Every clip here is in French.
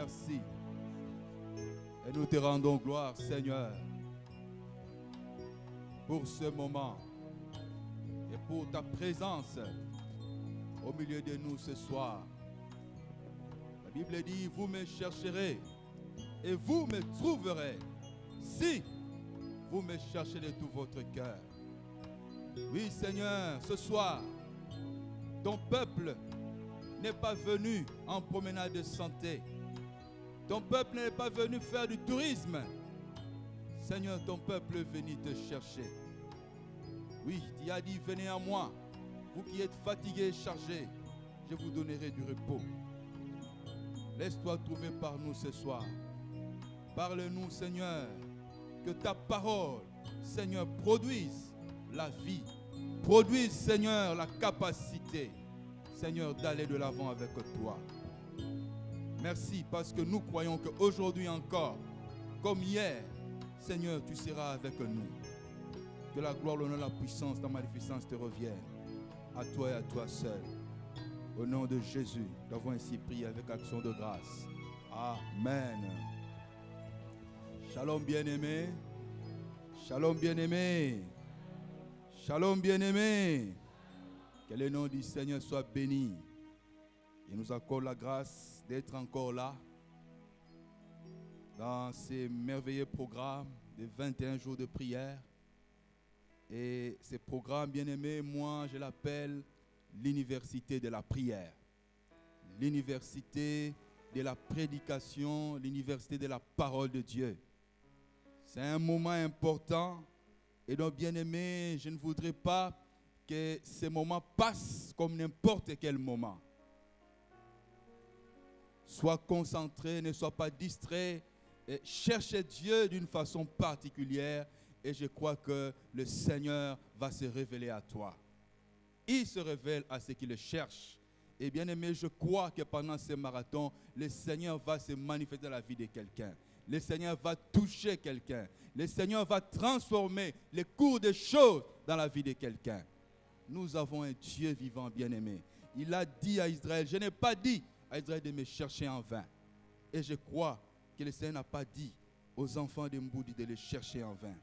merci. Et nous te rendons gloire, Seigneur, pour ce moment et pour ta présence au milieu de nous ce soir. La Bible dit, vous me chercherez et vous me trouverez si vous me cherchez de tout votre cœur. Oui, Seigneur, ce soir, ton peuple n'est pas venu en promenade de santé. Ton peuple n'est pas venu faire du tourisme. Seigneur, ton peuple est venu te chercher. Oui, tu as dit, venez à moi, vous qui êtes fatigués et chargés, je vous donnerai du repos. Laisse-toi trouver par nous ce soir. Parle-nous, Seigneur, que ta parole, Seigneur, produise la vie, produise, Seigneur, la capacité, Seigneur, d'aller de l'avant avec toi. Merci parce que nous croyons qu'aujourd'hui encore, comme hier, Seigneur, tu seras avec nous. Que la gloire, l'honneur, la puissance, la magnificence te reviennent. À toi et à toi seul. Au nom de Jésus, nous avons ainsi prié avec action de grâce. Amen. Shalom bien-aimé. Shalom bien-aimé. Shalom bien-aimé. Que le nom du Seigneur soit béni. Il nous accorde la grâce d'être encore là dans ces merveilleux programmes de 21 jours de prière. Et ces programmes, bien-aimés, moi je l'appelle l'université de la prière, l'université de la prédication, l'université de la parole de Dieu. C'est un moment important et donc, bien-aimés, je ne voudrais pas que ces moments passent comme n'importe quel moment. Sois concentré, ne sois pas distrait, et cherchez Dieu d'une façon particulière et je crois que le Seigneur va se révéler à toi. Il se révèle à ceux qui le cherchent. Et bien aimé, je crois que pendant ce marathon, le Seigneur va se manifester dans la vie de quelqu'un. Le Seigneur va toucher quelqu'un. Le Seigneur va transformer les cours des choses dans la vie de quelqu'un. Nous avons un Dieu vivant, bien-aimé. Il a dit à Israël, je n'ai pas dit à Israël de me chercher en vain. Et je crois que le Seigneur n'a pas dit aux enfants de Mboudi de le chercher en vain.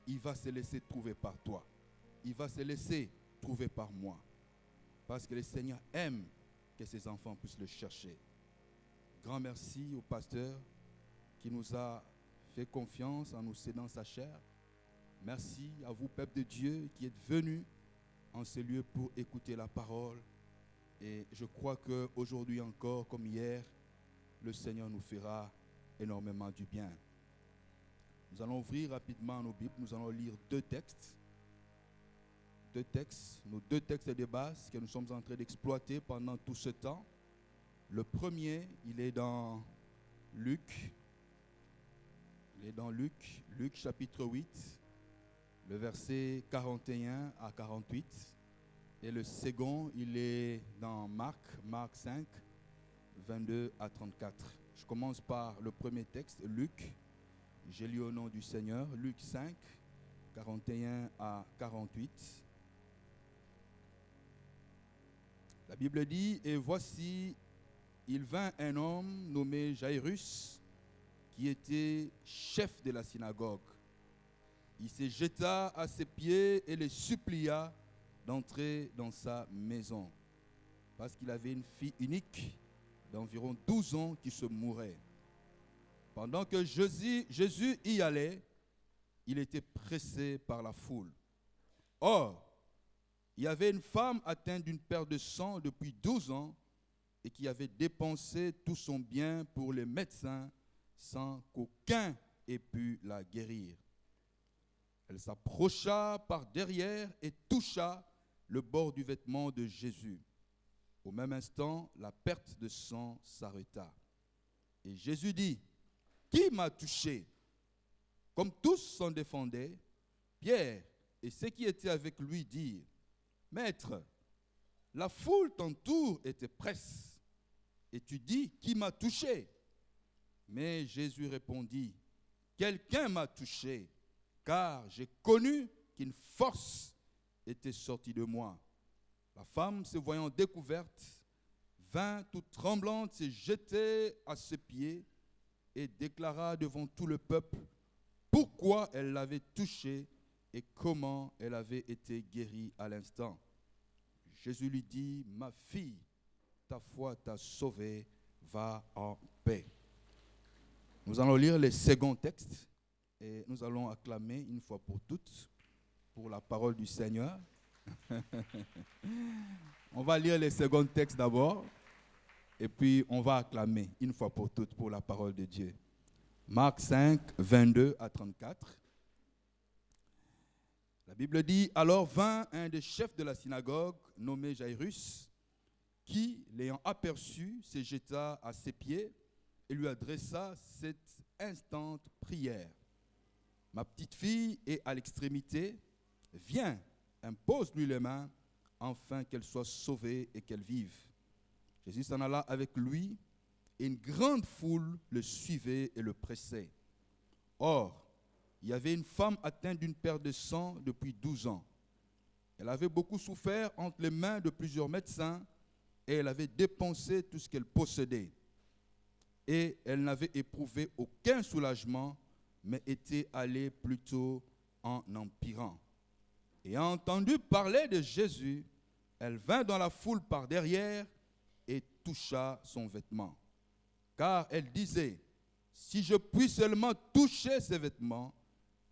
Il va se laisser trouver par toi. Il va se laisser trouver par moi. Parce que le Seigneur aime que ses enfants puissent le chercher. Grand merci au pasteur qui nous a fait confiance en nous cédant sa chair. Merci à vous, peuple de Dieu, qui êtes venus en ce lieu pour écouter la parole. Et je crois qu'aujourd'hui encore, comme hier, le Seigneur nous fera énormément du bien. Nous allons ouvrir rapidement nos Bibles. Nous allons lire deux textes. Nos deux textes de base que nous sommes en train d'exploiter pendant tout ce temps. Le premier, il est dans Luc. Luc chapitre 8, le verset 41 à 48. Et le second, il est dans Marc 5, 22 à 34. Je commence par le premier texte, Luc. J'ai lu au nom du Seigneur, Luc 5, 41 à 48. La Bible dit, et voici, il vint un homme nommé Jairus, qui était chef de la synagogue. Il se jeta à ses pieds et le supplia d'entrer dans sa maison, parce qu'il avait une fille unique d'environ 12 ans qui se mourait. Pendant que Jésus y allait, il était pressé par la foule. Or, il y avait une femme atteinte d'une perte de sang depuis 12 ans et qui avait dépensé tout son bien pour les médecins sans qu'aucun ait pu la guérir. Elle s'approcha par derrière et toucha le bord du vêtement de Jésus. Au même instant, la perte de sang s'arrêta. Et Jésus dit, « Qui m'a touché ?» Comme tous s'en défendaient, Pierre et ceux qui étaient avec lui dirent, « Maître, la foule t'entoure et te presse. Et tu dis, « Qui m'a touché ?» Mais Jésus répondit, « Quelqu'un m'a touché, car j'ai connu qu'une force était sortie de moi. » La femme, se voyant découverte, vint toute tremblante se jeter à ses pieds et déclara devant tout le peuple pourquoi elle l'avait touché et comment elle avait été guérie à l'instant. Jésus lui dit, ma fille, ta foi t'a sauvée, va en paix. Nous allons lire le second texte et nous allons acclamer une fois pour toutes pour la parole du Seigneur. On va lire le second texte d'abord et puis on va acclamer une fois pour toutes pour la parole de Dieu. Marc 5, 22 à 34. La Bible dit, alors vint un des chefs de la synagogue, nommé Jairus, qui, l'ayant aperçu, se jeta à ses pieds et lui adressa cette instante prière. Ma petite fille est à l'extrémité, viens, impose-lui les mains, afin qu'elle soit sauvée et qu'elle vive. Jésus s'en alla avec lui, et une grande foule le suivait et le pressait. Or, il y avait une femme atteinte d'une perte de sang depuis 12 ans. Elle avait beaucoup souffert entre les mains de plusieurs médecins et elle avait dépensé tout ce qu'elle possédait. Et elle n'avait éprouvé aucun soulagement, mais était allée plutôt en empirant. Et ayant entendu parler de Jésus, elle vint dans la foule par derrière et toucha son vêtement. Car elle disait, si je puis seulement toucher ses vêtements,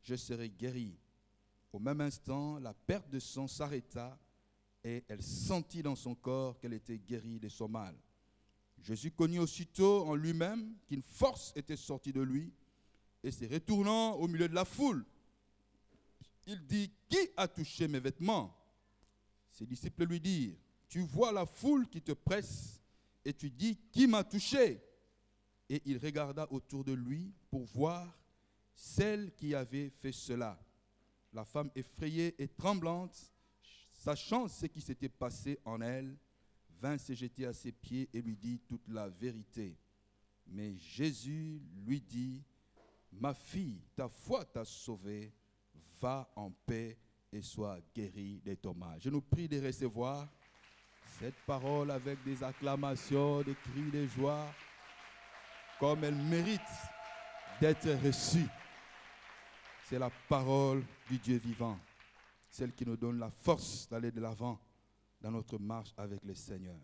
je serai guérie. Au même instant, la perte de sang s'arrêta et elle sentit dans son corps qu'elle était guérie de son mal. Jésus connut aussitôt en lui-même qu'une force était sortie de lui et se retournant au milieu de la foule, il dit, qui a touché mes vêtements? Ses disciples lui dirent, tu vois la foule qui te presse et tu dis, qui m'a touché? Et il regarda autour de lui pour voir celle qui avait fait cela. La femme effrayée et tremblante, sachant ce qui s'était passé en elle, vint se jeter à ses pieds et lui dit toute la vérité. Mais Jésus lui dit, ma fille, ta foi t'a sauvée, va en paix et sois guérie de ton mal. Je nous prie de recevoir cette parole avec des acclamations, des cris de joie, comme elle mérite d'être reçue. C'est la parole du Dieu vivant, celle qui nous donne la force d'aller de l'avant dans notre marche avec le Seigneur.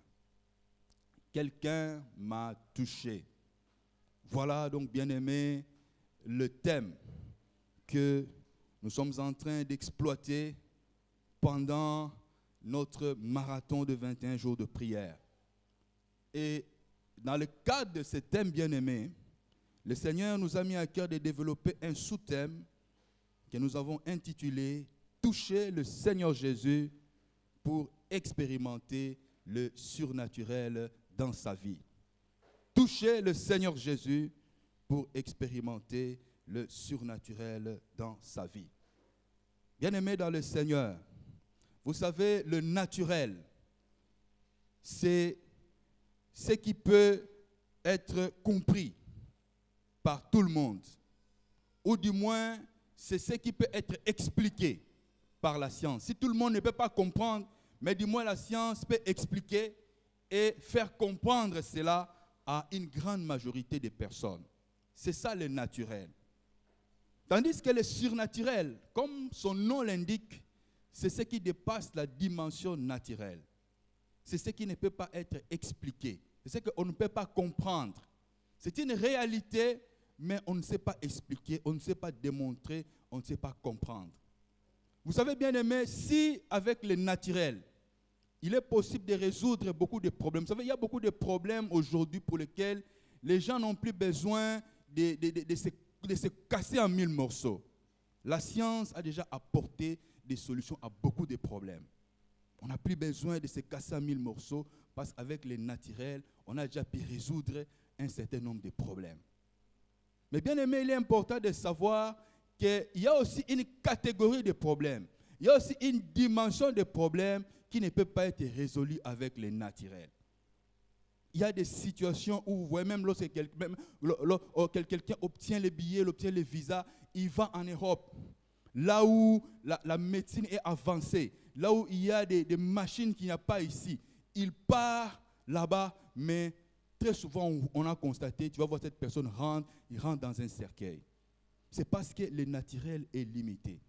Quelqu'un m'a touché. Voilà donc, bien-aimés, le thème que nous sommes en train d'exploiter pendant notre marathon de 21 jours de prière. Et dans le cadre de ce thème bien-aimé, le Seigneur nous a mis à cœur de développer un sous-thème que nous avons intitulé « Toucher le Seigneur Jésus pour expérimenter le surnaturel dans sa vie ». Toucher le Seigneur Jésus pour expérimenter le surnaturel dans sa vie. Bien-aimés dans le Seigneur, vous savez, le naturel, c'est ce qui peut être compris par tout le monde, ou du moins, c'est ce qui peut être expliqué par la science. Si tout le monde ne peut pas comprendre, mais du moins la science peut expliquer et faire comprendre cela à une grande majorité de personnes. C'est ça le naturel. Tandis que le surnaturel, comme son nom l'indique, c'est ce qui dépasse la dimension naturelle. C'est ce qui ne peut pas être expliqué. C'est ce qu'on ne peut pas comprendre. C'est une réalité, mais on ne sait pas expliquer, on ne sait pas démontrer, on ne sait pas comprendre. Vous savez, bien aimé, si avec le naturel, il est possible de résoudre beaucoup de problèmes. Vous savez, il y a beaucoup de problèmes aujourd'hui pour lesquels les gens n'ont plus besoin de se casser en 1000 morceaux. La science a déjà apporté des solutions à beaucoup de problèmes. On n'a plus besoin de se casser en 1000 morceaux parce qu'avec le naturel, on a déjà pu résoudre un certain nombre de problèmes. Mais bien aimé, il est important de savoir qu'il y a aussi une catégorie de problèmes. Il y a aussi une dimension de problèmes qui ne peut pas être résolue avec le naturel. Il y a des situations où vous voyez, même lorsque quelqu'un obtient les billets, il obtient les visas, il va en Europe, là où la médecine est avancée, là où il y a des machines qu'il n'y a pas ici. Il part là-bas, mais très souvent, on a constaté, tu vas voir cette personne il rentre dans un cercueil. C'est parce que le naturel est limité.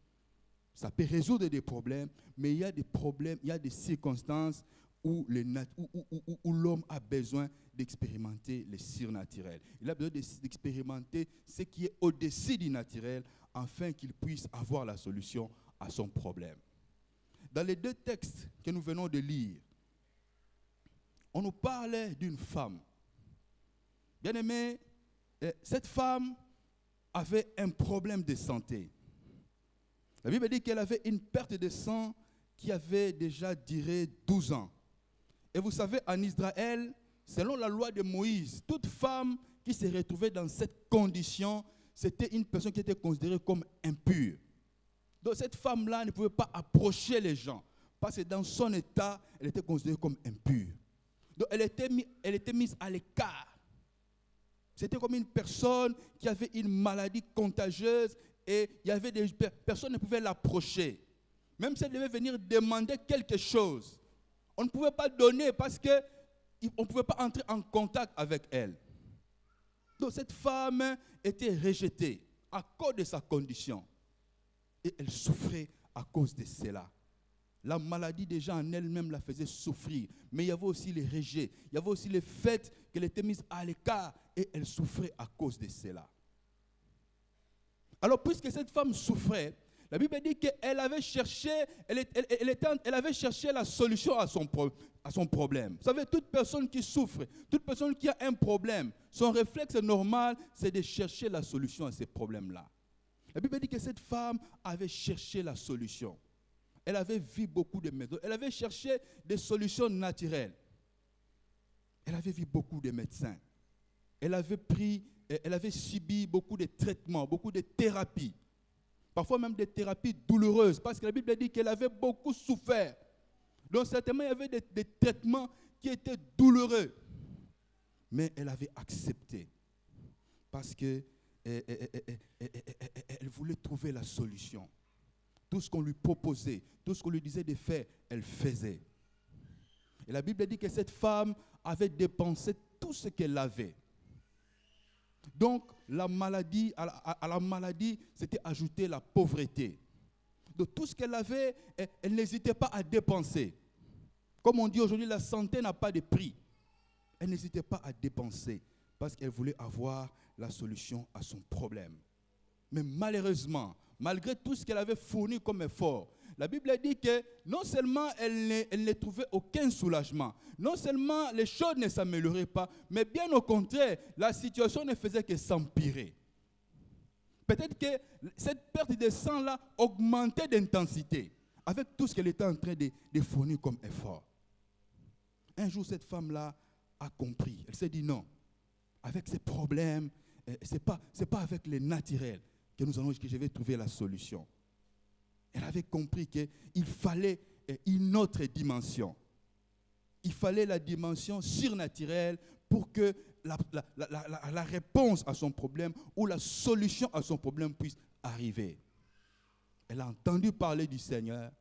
Ça peut résoudre des problèmes, mais il y a des problèmes, il y a des circonstances où l'homme a besoin d'expérimenter le surnaturel. Il a besoin d'expérimenter ce qui est au-dessus du naturel afin qu'il puisse avoir la solution à son problème. Dans les deux textes que nous venons de lire, on nous parlait d'une femme. Bien aimé, cette femme avait un problème de santé. La Bible dit qu'elle avait une perte de sang qui avait déjà duré 12 ans. Et vous savez, en Israël, selon la loi de Moïse, toute femme qui se retrouvait dans cette condition, c'était une personne qui était considérée comme impure. Donc cette femme-là ne pouvait pas approcher les gens, parce que dans son état, elle était considérée comme impure. Donc elle était mise à l'écart. C'était comme une personne qui avait une maladie contagieuse et il y avait des personnes ne pouvaient l'approcher. Même si elle devait venir demander quelque chose, on ne pouvait pas donner parce qu'on ne pouvait pas entrer en contact avec elle. Donc cette femme était rejetée à cause de sa condition. Et elle souffrait à cause de cela. La maladie déjà en elle-même la faisait souffrir. Mais il y avait aussi les rejets. Il y avait aussi le fait qu'elle était mise à l'écart et elle souffrait à cause de cela. Alors puisque cette femme souffrait, la Bible dit qu'elle avait cherché, elle avait cherché la solution à son problème. Vous savez, toute personne qui souffre, toute personne qui a un problème, son réflexe normal, c'est de chercher la solution à ces problèmes-là. La Bible dit que cette femme avait cherché la solution. Elle avait vu beaucoup de méthodes. Elle avait cherché des solutions naturelles. Elle avait vu beaucoup de médecins. Elle avait subi beaucoup de traitements, beaucoup de thérapies. Parfois même des thérapies douloureuses, parce que la Bible dit qu'elle avait beaucoup souffert. Donc certainement, il y avait des traitements qui étaient douloureux. Mais elle avait accepté, parce qu'elle voulait trouver la solution. Tout ce qu'on lui proposait, tout ce qu'on lui disait de faire, elle faisait. Et la Bible dit que cette femme avait dépensé tout ce qu'elle avait. Donc, la maladie, à la maladie, c'était ajouter la pauvreté. Donc, tout ce qu'elle avait, elle n'hésitait pas à dépenser. Comme on dit aujourd'hui, la santé n'a pas de prix. Elle n'hésitait pas à dépenser parce qu'elle voulait avoir la solution à son problème. Mais malheureusement, malgré tout ce qu'elle avait fourni comme effort, la Bible dit que non seulement elle ne trouvait aucun soulagement, non seulement les choses ne s'amélioraient pas, mais bien au contraire, la situation ne faisait que s'empirer. Peut-être que cette perte de sang-là augmentait d'intensité avec tout ce qu'elle était en train de fournir comme effort. Un jour, cette femme-là a compris. Elle s'est dit non, avec ces problèmes, ce n'est pas avec les naturels que je vais trouver la solution. Elle avait compris qu'il fallait une autre dimension. Il fallait la dimension surnaturelle pour que la réponse à son problème ou la solution à son problème puisse arriver. Elle a entendu parler du Seigneur,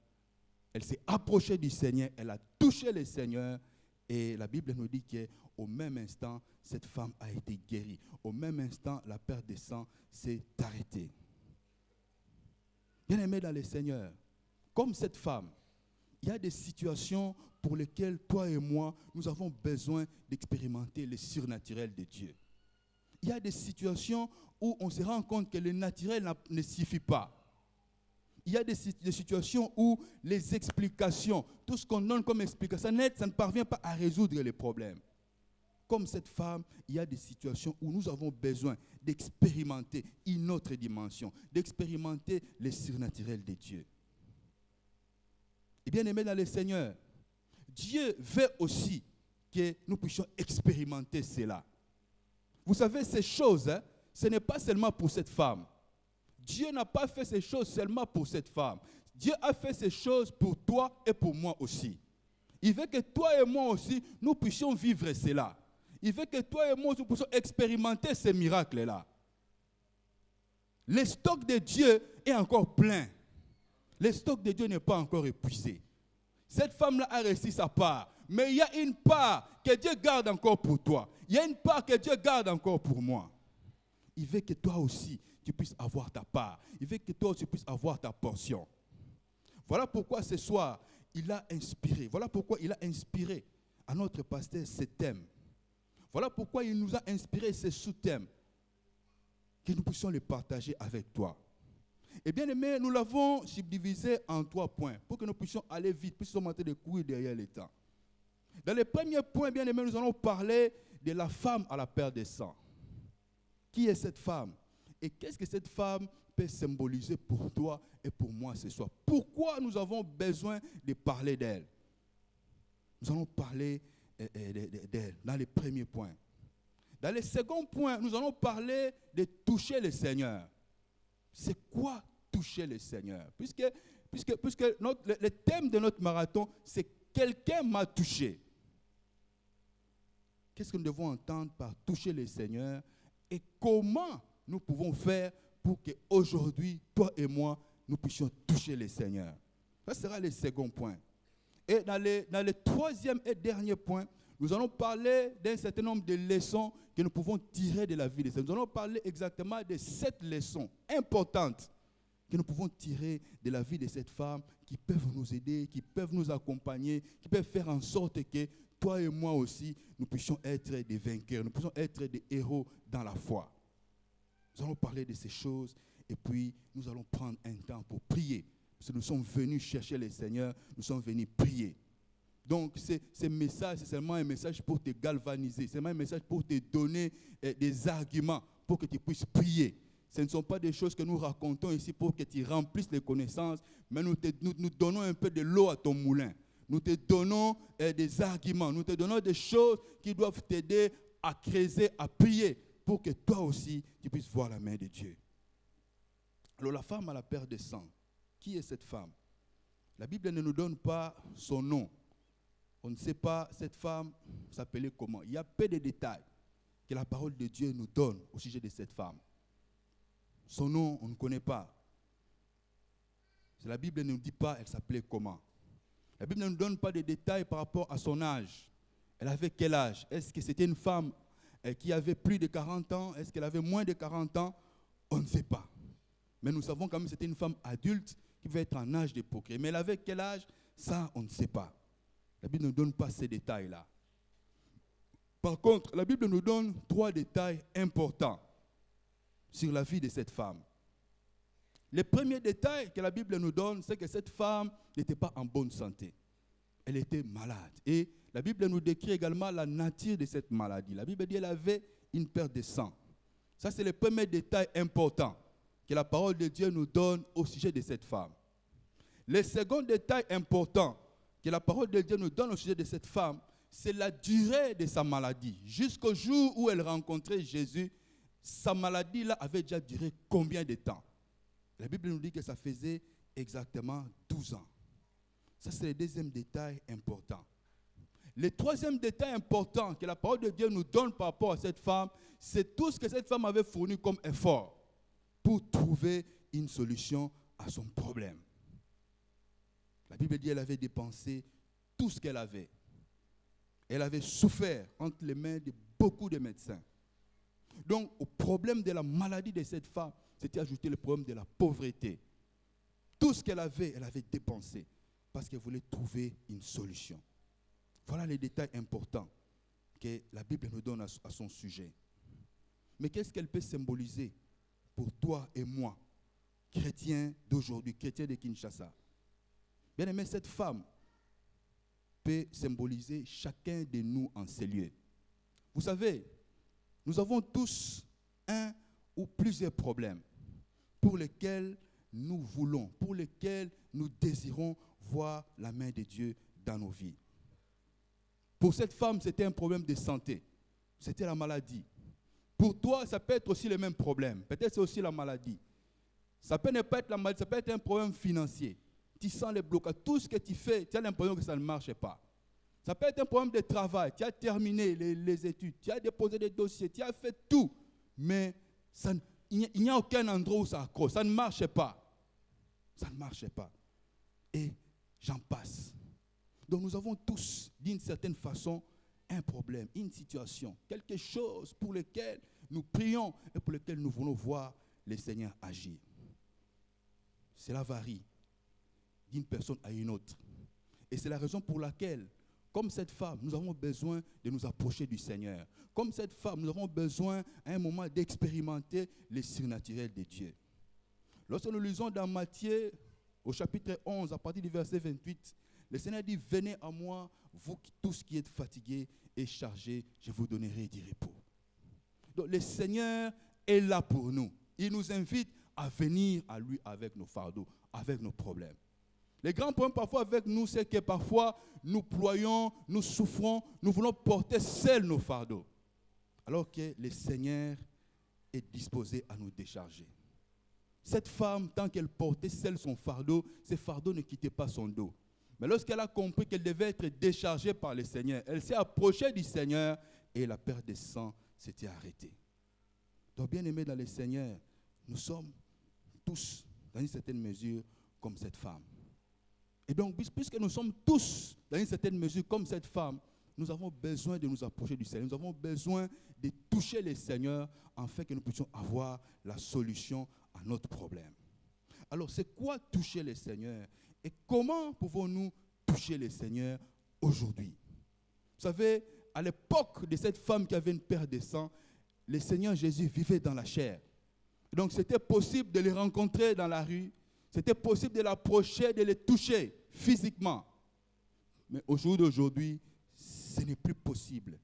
elle s'est approchée du Seigneur, elle a touché le Seigneur et la Bible nous dit qu'au même instant, cette femme a été guérie. Au même instant, la perte de sang s'est arrêtée. Bien-aimés dans le Seigneur, comme cette femme, il y a des situations pour lesquelles toi et moi, nous avons besoin d'expérimenter le surnaturel de Dieu. Il y a des situations où on se rend compte que le naturel ne suffit pas. Il y a des situations où les explications, tout ce qu'on donne comme explication, ça ne parvient pas à résoudre les problèmes. Comme cette femme, il y a des situations où nous avons besoin d'expérimenter une autre dimension, d'expérimenter le surnaturel de Dieu. Et bien aimé dans le Seigneur, Dieu veut aussi que nous puissions expérimenter cela. Vous savez, ces choses, ce n'est pas seulement pour cette femme. Dieu n'a pas fait ces choses seulement pour cette femme. Dieu a fait ces choses pour toi et pour moi aussi. Il veut que toi et moi aussi, nous puissions vivre cela. Il veut que toi et moi, nous puissions expérimenter ces miracles-là. Le stock de Dieu est encore plein. Le stock de Dieu n'est pas encore épuisé. Cette femme-là a réussi sa part. Mais il y a une part que Dieu garde encore pour toi. Il y a une part que Dieu garde encore pour moi. Il veut que toi aussi, tu puisses avoir ta part. Il veut que toi aussi, tu puisses avoir ta portion. Voilà pourquoi ce soir, il a inspiré. Voilà pourquoi il a inspiré à notre pasteur ce thème. Voilà pourquoi il nous a inspiré ces sous-thèmes. Que nous puissions les partager avec toi. Et bien aimé, nous l'avons subdivisé en 3 points pour que nous puissions aller vite, puissions monter de courir derrière le temps. Dans les premiers points, bien aimé, nous allons parler de la femme à la paire de sang. Qui est cette femme? Et qu'est-ce que cette femme peut symboliser pour toi et pour moi ce soir? Pourquoi nous avons besoin de parler d'elle? Nous allons parler d'elle dans les premiers points. Dans les seconds points, nous allons parler de toucher le Seigneur. C'est quoi toucher le Seigneur? Puisque le thème de notre marathon, c'est quelqu'un m'a touché. Qu'est-ce que nous devons entendre par toucher le Seigneur et comment nous pouvons faire pour qu'aujourd'hui, toi et moi, nous puissions toucher le Seigneur? Ça sera le second point. Et dans le troisième et dernier point, nous allons parler d'un certain nombre de leçons que nous pouvons tirer de la vie de Seigneur. Nous allons parler exactement de 7 leçons importantes que nous pouvons tirer de la vie de cette femme, qui peuvent nous aider, qui peuvent nous accompagner, qui peuvent faire en sorte que toi et moi aussi, nous puissions être des vainqueurs, nous puissions être des héros dans la foi. Nous allons parler de ces choses et puis nous allons prendre un temps pour prier. Parce que nous sommes venus chercher le Seigneur, nous sommes venus prier. Donc, ce message, c'est seulement un message pour te galvaniser. C'est seulement un message pour te donner des arguments pour que tu puisses prier. Ce ne sont pas des choses que nous racontons ici pour que tu remplisses les connaissances, mais nous donnons un peu de l'eau à ton moulin. Nous te donnons des arguments, nous te donnons des choses qui doivent t'aider à creuser, à prier, pour que toi aussi, tu puisses voir la main de Dieu. Alors, la femme à la paire de sang, qui est cette femme? La Bible ne nous donne pas son nom. On ne sait pas cette femme s'appelait comment. Il y a peu de détails que la parole de Dieu nous donne au sujet de cette femme. Son nom, on ne connaît pas. La Bible ne nous dit pas elle s'appelait comment. La Bible ne nous donne pas de détails par rapport à son âge. Elle avait quel âge? Est-ce que c'était une femme qui avait plus de 40 ans? Est-ce qu'elle avait moins de 40 ans? On ne sait pas. Mais nous savons quand même que c'était une femme adulte qui devait être en âge de procréer. Mais elle avait quel âge? Ça, on ne sait pas. La Bible ne donne pas ces détails-là. Par contre, la Bible nous donne 3 détails importants sur la vie de cette femme. Le premier détail que la Bible nous donne, c'est que cette femme n'était pas en bonne santé. Elle était malade. Et la Bible nous décrit également la nature de cette maladie. La Bible dit qu'elle avait une perte de sang. Ça, c'est le premier détail important que la parole de Dieu nous donne au sujet de cette femme. Le second détail important que la parole de Dieu nous donne au sujet de cette femme, c'est la durée de sa maladie. Jusqu'au jour où elle rencontrait Jésus, sa maladie-là avait déjà duré combien de temps? La Bible nous dit que ça faisait exactement 12 ans. Ça, c'est le deuxième détail important. Le troisième détail important que la parole de Dieu nous donne par rapport à cette femme, c'est tout ce que cette femme avait fourni comme effort pour trouver une solution à son problème. La Bible dit qu'elle avait dépensé tout ce qu'elle avait. Elle avait souffert entre les mains de beaucoup de médecins. Donc, au problème de la maladie de cette femme, c'était ajouté le problème de la pauvreté. Tout ce qu'elle avait dépensé parce qu'elle voulait trouver une solution. Voilà les détails importants que la Bible nous donne à son sujet. Mais qu'est-ce qu'elle peut symboliser pour toi et moi, chrétiens d'aujourd'hui, chrétiens de Kinshasa? Bien aimé, cette femme peut symboliser chacun de nous en ces lieux. Vous savez, nous avons tous un ou plusieurs problèmes pour lesquels nous voulons, pour lesquels nous désirons voir la main de Dieu dans nos vies. Pour cette femme, c'était un problème de santé. C'était la maladie. Pour toi, ça peut être aussi le même problème. Peut-être c'est aussi la maladie. Ça peut ne pas être la maladie, ça peut être un problème financier. Tu sens les blocages. Tout ce que tu fais, tu as l'impression que ça ne marche pas. Ça peut être un problème de travail. Tu as terminé les études, tu as déposé des dossiers, tu as fait tout. Mais il n'y a aucun endroit où ça accroche. Ça ne marche pas. Ça ne marche pas. Et j'en passe. Donc nous avons tous d'une certaine façon un problème, une situation, quelque chose pour lequel nous prions et pour lequel nous voulons voir le Seigneur agir. Cela varie d'une personne à une autre. Et c'est la raison pour laquelle, comme cette femme, nous avons besoin de nous approcher du Seigneur. Comme cette femme, nous avons besoin à un moment d'expérimenter le surnaturel de Dieu. Lorsque nous lisons dans Matthieu, au chapitre 11, à partir du verset 28, le Seigneur dit, « Venez à moi, vous tous qui êtes fatigués et chargés, je vous donnerai du repos. » Donc le Seigneur est là pour nous. Il nous invite à venir à lui avec nos fardeaux, avec nos problèmes. Le grand problème parfois avec nous, c'est que parfois nous ployons, nous souffrons, nous voulons porter seuls nos fardeaux. Alors que le Seigneur est disposé à nous décharger. Cette femme, tant qu'elle portait seule son fardeau, ce fardeau ne quittait pas son dos. Mais lorsqu'elle a compris qu'elle devait être déchargée par le Seigneur, elle s'est approchée du Seigneur et la perte de sang s'était arrêtée. Donc, bien aimés dans le Seigneur, nous sommes tous, dans une certaine mesure, comme cette femme. Et donc, puisque nous sommes tous, dans une certaine mesure, comme cette femme, nous avons besoin de nous approcher du Seigneur. Nous avons besoin de toucher le Seigneur afin que nous puissions avoir la solution à notre problème. Alors, c'est quoi toucher le Seigneur? Et comment pouvons-nous toucher le Seigneur aujourd'hui? Vous savez, à l'époque de cette femme qui avait une perte de sang, le Seigneur Jésus vivait dans la chair. Donc, c'était possible de le rencontrer dans la rue. C'était possible de l'approcher, de le toucher physiquement. Mais au jour d'aujourd'hui, ce n'est plus possible.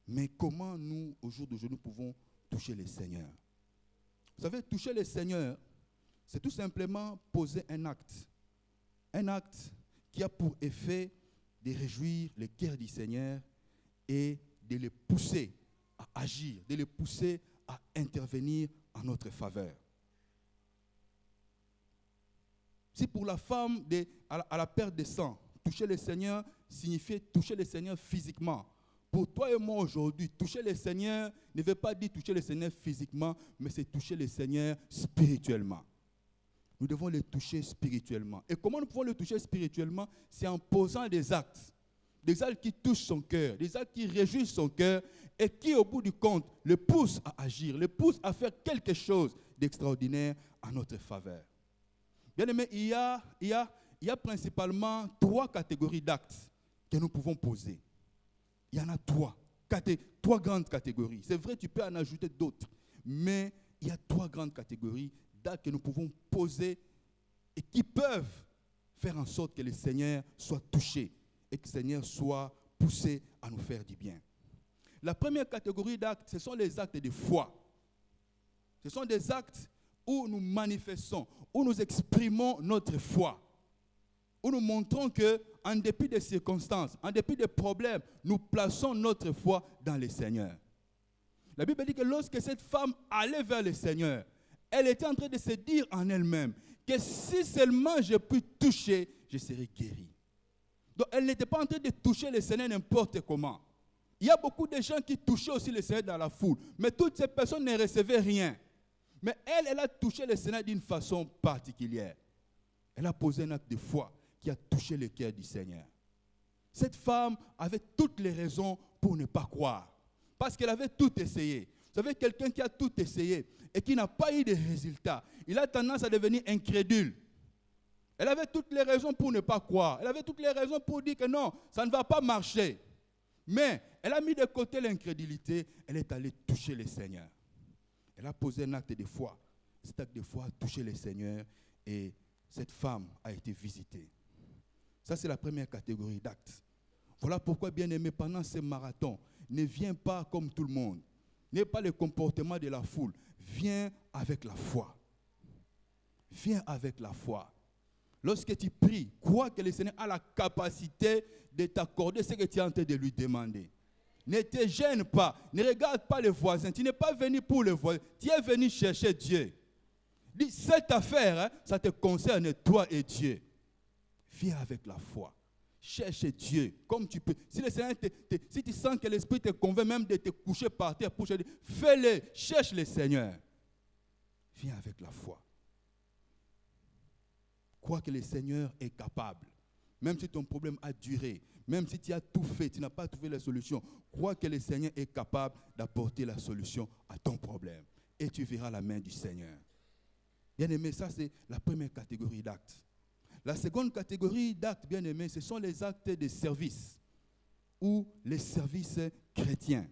Mais comment nous, au jour d'aujourd'hui, nous pouvons toucher le Seigneur? Vous savez, toucher le Seigneur, c'est tout simplement poser un acte. Un acte qui a pour effet de réjouir le cœur du Seigneur et de le pousser à agir, de le pousser à intervenir en notre faveur. Si pour la femme à la perte de sang, toucher le Seigneur signifiait toucher le Seigneur physiquement. Pour toi et moi aujourd'hui, toucher le Seigneur ne veut pas dire toucher le Seigneur physiquement, mais c'est toucher le Seigneur spirituellement. Nous devons le toucher spirituellement. Et comment nous pouvons le toucher spirituellement? C'est en posant des actes qui touchent son cœur, des actes qui réjouissent son cœur et qui, au bout du compte, le poussent à agir, le poussent à faire quelque chose d'extraordinaire en notre faveur. Bien aimé, il y a principalement 3 catégories d'actes que nous pouvons poser. Il y en a 3 grandes catégories. C'est vrai, tu peux en ajouter d'autres, mais il y a 3 grandes catégories d'actes que nous pouvons poser et qui peuvent faire en sorte que le Seigneur soit touché et que le Seigneur soit poussé à nous faire du bien. La première catégorie d'actes, ce sont les actes de foi. Ce sont des actes où nous manifestons, où nous exprimons notre foi, où nous montrons qu'en dépit des circonstances, en dépit des problèmes, nous plaçons notre foi dans le Seigneur. La Bible dit que lorsque cette femme allait vers le Seigneur, elle était en train de se dire en elle-même que si seulement je puis toucher, je serai guérie. Donc elle n'était pas en train de toucher le Seigneur n'importe comment. Il y a beaucoup de gens qui touchaient aussi le Seigneur dans la foule, mais toutes ces personnes ne recevaient rien. Mais elle a touché le Seigneur d'une façon particulière. Elle a posé un acte de foi qui a touché le cœur du Seigneur. Cette femme avait toutes les raisons pour ne pas croire. Parce qu'elle avait tout essayé. Vous savez, quelqu'un qui a tout essayé et qui n'a pas eu de résultats, il a tendance à devenir incrédule. Elle avait toutes les raisons pour ne pas croire. Elle avait toutes les raisons pour dire que non, ça ne va pas marcher. Mais elle a mis de côté l'incrédulité. Elle est allée toucher le Seigneur. Elle a posé un acte de foi. Cet acte de foi a touché le Seigneur et cette femme a été visitée. Ça, c'est la première catégorie d'actes. Voilà pourquoi, bien aimé, pendant ce marathon, ne viens pas comme tout le monde. N'aie pas le comportement de la foule. Viens avec la foi. Viens avec la foi. Lorsque tu pries, crois que le Seigneur a la capacité de t'accorder ce que tu es en train de lui demander. Ne te gêne pas. Ne regarde pas les voisins. Tu n'es pas venu pour les voisins. Tu es venu chercher Dieu. Dis, cette affaire, ça te concerne toi et Dieu. Viens avec la foi. Cherche Dieu comme tu peux. Si le Seigneur si tu sens que l'Esprit te convainc même de te coucher par terre pour chercher, fais-le. Cherche le Seigneur. Viens avec la foi. Crois que le Seigneur est capable. même si ton problème a duré, même si tu as tout fait, tu n'as pas trouvé la solution, crois que le Seigneur est capable d'apporter la solution à ton problème. Et tu verras la main du Seigneur. Bien-aimé, ça c'est la première catégorie d'actes. La seconde catégorie d'actes, bien-aimé, ce sont les actes de service ou les services chrétiens.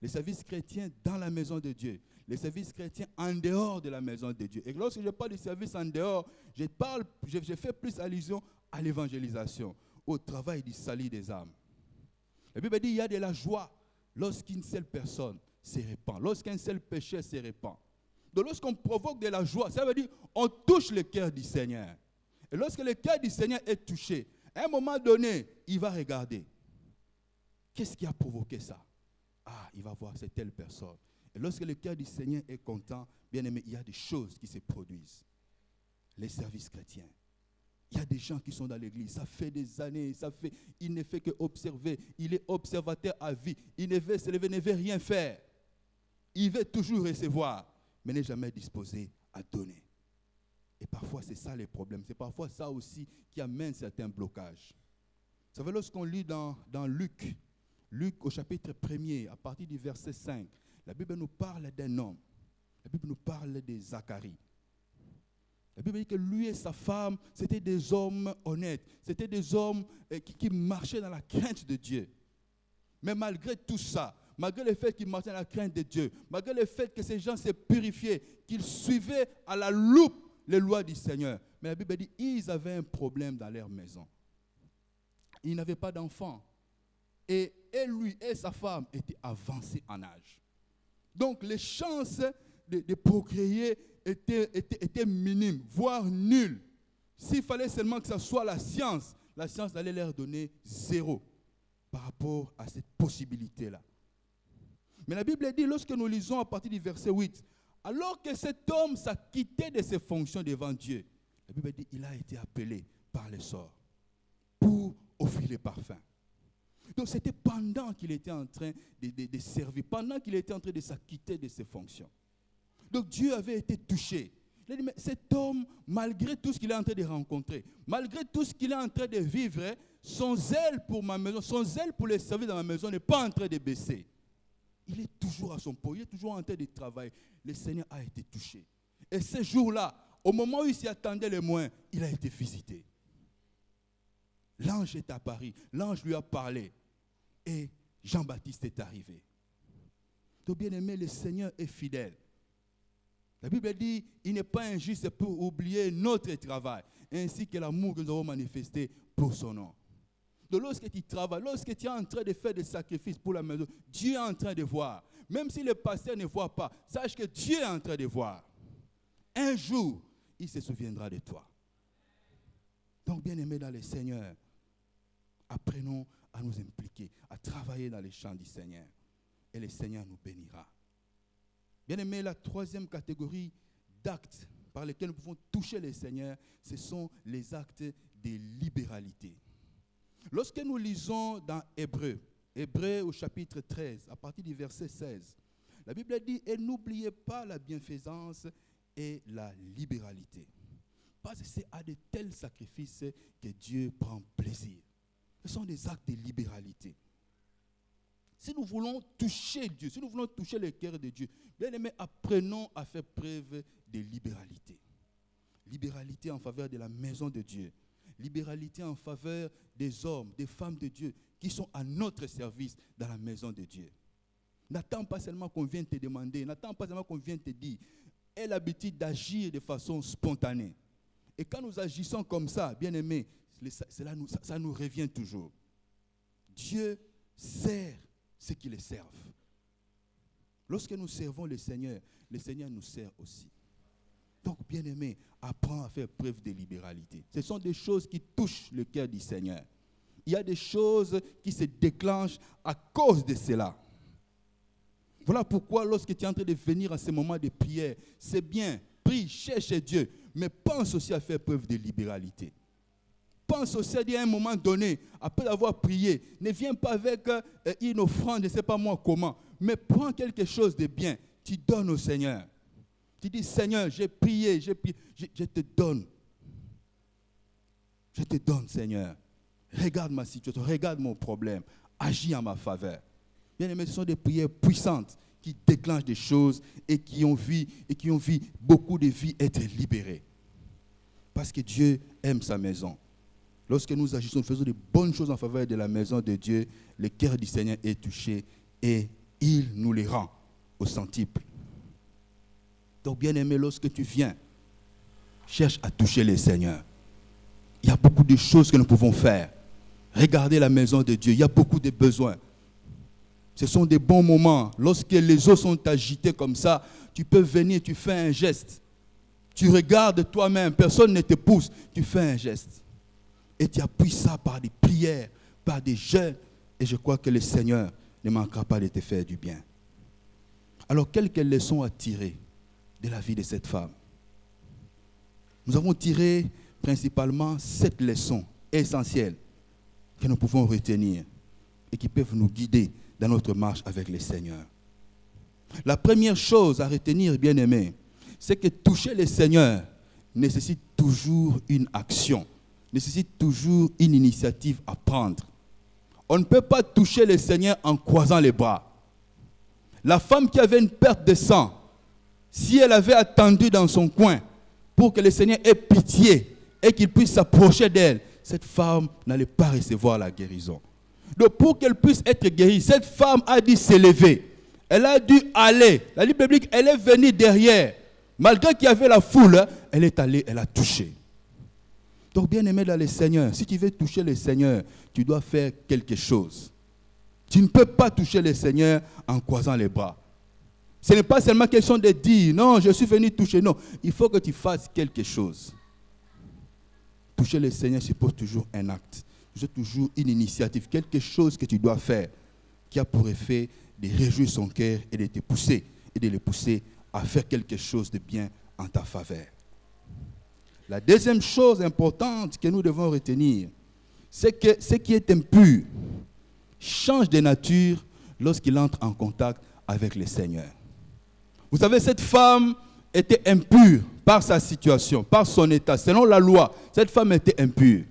Les services chrétiens dans la maison de Dieu. Les services chrétiens en dehors de la maison de Dieu. Et lorsque je parle du service en dehors, je fais plus allusion à l'évangélisation, au travail du salut des âmes. La Bible dit qu'il y a de la joie lorsqu'une seule personne se répand, lorsqu'un seul péché se répand. Donc lorsqu'on provoque de la joie, ça veut dire qu'on touche le cœur du Seigneur. Et lorsque le cœur du Seigneur est touché, à un moment donné, il va regarder. Qu'est-ce qui a provoqué ça? Ah, il va voir, c'est telle personne. Et lorsque le cœur du Seigneur est content, bien aimé, il y a des choses qui se produisent. Les services chrétiens. Il y a des gens qui sont dans l'église, ça fait des années, il ne fait qu'observer, il est observateur à vie, il ne veut se lever, ne veut rien faire. Il veut toujours recevoir, mais n'est jamais disposé à donner. Et parfois, c'est ça les problèmes. C'est parfois ça aussi qui amène certains blocages. Vous savez, lorsqu'on lit dans Luc au chapitre 1er, à partir du verset 5, la Bible nous parle d'un homme. La Bible nous parle de Zacharie. La Bible dit que lui et sa femme, c'était des hommes honnêtes. C'était des hommes qui marchaient dans la crainte de Dieu. Mais malgré tout ça, malgré le fait qu'ils marchaient dans la crainte de Dieu, malgré le fait que ces gens se purifiaient, qu'ils suivaient à la loupe les lois du Seigneur, mais la Bible dit qu'ils avaient un problème dans leur maison. Ils n'avaient pas d'enfants. Et lui et sa femme étaient avancés en âge. Donc les chances de procréer étaient minimes, voire nulles. S'il fallait seulement que ce soit la science allait leur donner 0 par rapport à cette possibilité-là. Mais la Bible dit, lorsque nous lisons à partir du verset 8, alors que cet homme s'acquittait de ses fonctions devant Dieu, la Bible dit qu'il a été appelé par le sort pour offrir les parfums. Donc c'était pendant qu'il était en train de servir, pendant qu'il était en train de s'acquitter de ses fonctions. Donc Dieu avait été touché. Il a dit, mais cet homme, malgré tout ce qu'il est en train de rencontrer, malgré tout ce qu'il est en train de vivre, son zèle pour ma maison, son zèle pour les services dans ma maison n'est pas en train de baisser. Il est toujours à son poste, il est toujours en train de travailler. Le Seigneur a été touché. Et ce jour-là, au moment où il s'y attendait le moins, il a été visité. L'ange est apparu, l'ange lui a parlé et Jean-Baptiste est arrivé. Donc bien aimé, le Seigneur est fidèle. La Bible dit, il n'est pas injuste pour oublier notre travail, ainsi que l'amour que nous avons manifesté pour son nom. Donc lorsque tu travailles, lorsque tu es en train de faire des sacrifices pour la maison, Dieu est en train de voir. Même si le pasteur ne voit pas, sache que Dieu est en train de voir. Un jour, il se souviendra de toi. Donc bien aimé dans le Seigneur, apprenons à nous impliquer, à travailler dans les champs du Seigneur. Et le Seigneur nous bénira. Bien aimé, la troisième catégorie d'actes par lesquels nous pouvons toucher le Seigneur, ce sont les actes de libéralité. Lorsque nous lisons dans Hébreu au chapitre 13, à partir du verset 16, la Bible dit « Et n'oubliez pas la bienfaisance et la libéralité. » Parce que c'est à de tels sacrifices que Dieu prend plaisir. Ce sont des actes de libéralité. Si nous voulons toucher Dieu, si nous voulons toucher le cœur de Dieu, bien aimé, apprenons à faire preuve de libéralité. Libéralité en faveur de la maison de Dieu. Libéralité en faveur des hommes, des femmes de Dieu qui sont à notre service dans la maison de Dieu. N'attends pas seulement qu'on vienne te demander, n'attends pas seulement qu'on vienne te dire. Aie l'habitude d'agir de façon spontanée. Et quand nous agissons comme ça, bien aimé, ça nous revient toujours. Dieu sert ceux qui le servent. Lorsque nous servons le Seigneur nous sert aussi. Donc, bien aimé, apprends à faire preuve de libéralité. Ce sont des choses qui touchent le cœur du Seigneur. Il y a des choses qui se déclenchent à cause de cela. Voilà pourquoi lorsque tu es en train de venir à ce moment de prière, c'est bien, prie, cherche Dieu, mais pense aussi à faire preuve de libéralité. Pense aussi à dire à un moment donné, après avoir prié, ne viens pas avec une offrande, je ne sais pas moi comment, mais prends quelque chose de bien, tu donnes au Seigneur. Tu dis, Seigneur, j'ai prié, je te donne. Je te donne, Seigneur. Regarde ma situation, regarde mon problème. Agis en ma faveur. Bien aimé, ce sont des prières puissantes qui déclenchent des choses et qui ont vu beaucoup de vies être libérées. Parce que Dieu aime sa maison. Lorsque nous agissons, nous faisons de bonnes choses en faveur de la maison de Dieu, le cœur du Seigneur est touché et il nous les rend au centuple. Donc, bien aimé, lorsque tu viens, cherche à toucher le Seigneur. Il y a beaucoup de choses que nous pouvons faire. Regardez la maison de Dieu, il y a beaucoup de besoins. Ce sont des bons moments. Lorsque les eaux sont agitées comme ça, tu peux venir, tu fais un geste. Tu regardes toi-même, personne ne te pousse, tu fais un geste. Et tu appuies ça par des prières, par des jeûnes. Et je crois que le Seigneur ne manquera pas de te faire du bien. Alors, quelles leçons à tirer de la vie de cette femme? Nous avons tiré principalement 7 leçons essentielles que nous pouvons retenir et qui peuvent nous guider dans notre marche avec le Seigneur. La première chose à retenir, bien-aimés, c'est que toucher le Seigneur nécessite toujours une action, nécessite toujours une initiative à prendre. On ne peut pas toucher le Seigneur en croisant les bras. La femme qui avait une perte de sang, si elle avait attendu dans son coin pour que le Seigneur ait pitié et qu'il puisse s'approcher d'elle, cette femme n'allait pas recevoir la guérison. Donc pour qu'elle puisse être guérie, cette femme a dû s'élever. Elle a dû aller. La Bible biblique, elle est venue derrière. Malgré qu'il y avait la foule, elle est allée, elle a touché. Donc bien aimé dans le Seigneur, si tu veux toucher le Seigneur, tu dois faire quelque chose. Tu ne peux pas toucher le Seigneur en croisant les bras. Ce n'est pas seulement question de dire, non, je suis venu toucher. Non, il faut que tu fasses quelque chose. Toucher le Seigneur suppose toujours un acte. C'est toujours une initiative, quelque chose que tu dois faire, qui a pour effet de réjouir son cœur et de te pousser, et de le pousser à faire quelque chose de bien en ta faveur. La deuxième chose importante que nous devons retenir, c'est que ce qui est impur change de nature lorsqu'il entre en contact avec le Seigneur. Vous savez, cette femme était impure par sa situation, par son état. Selon la loi, cette femme était impure.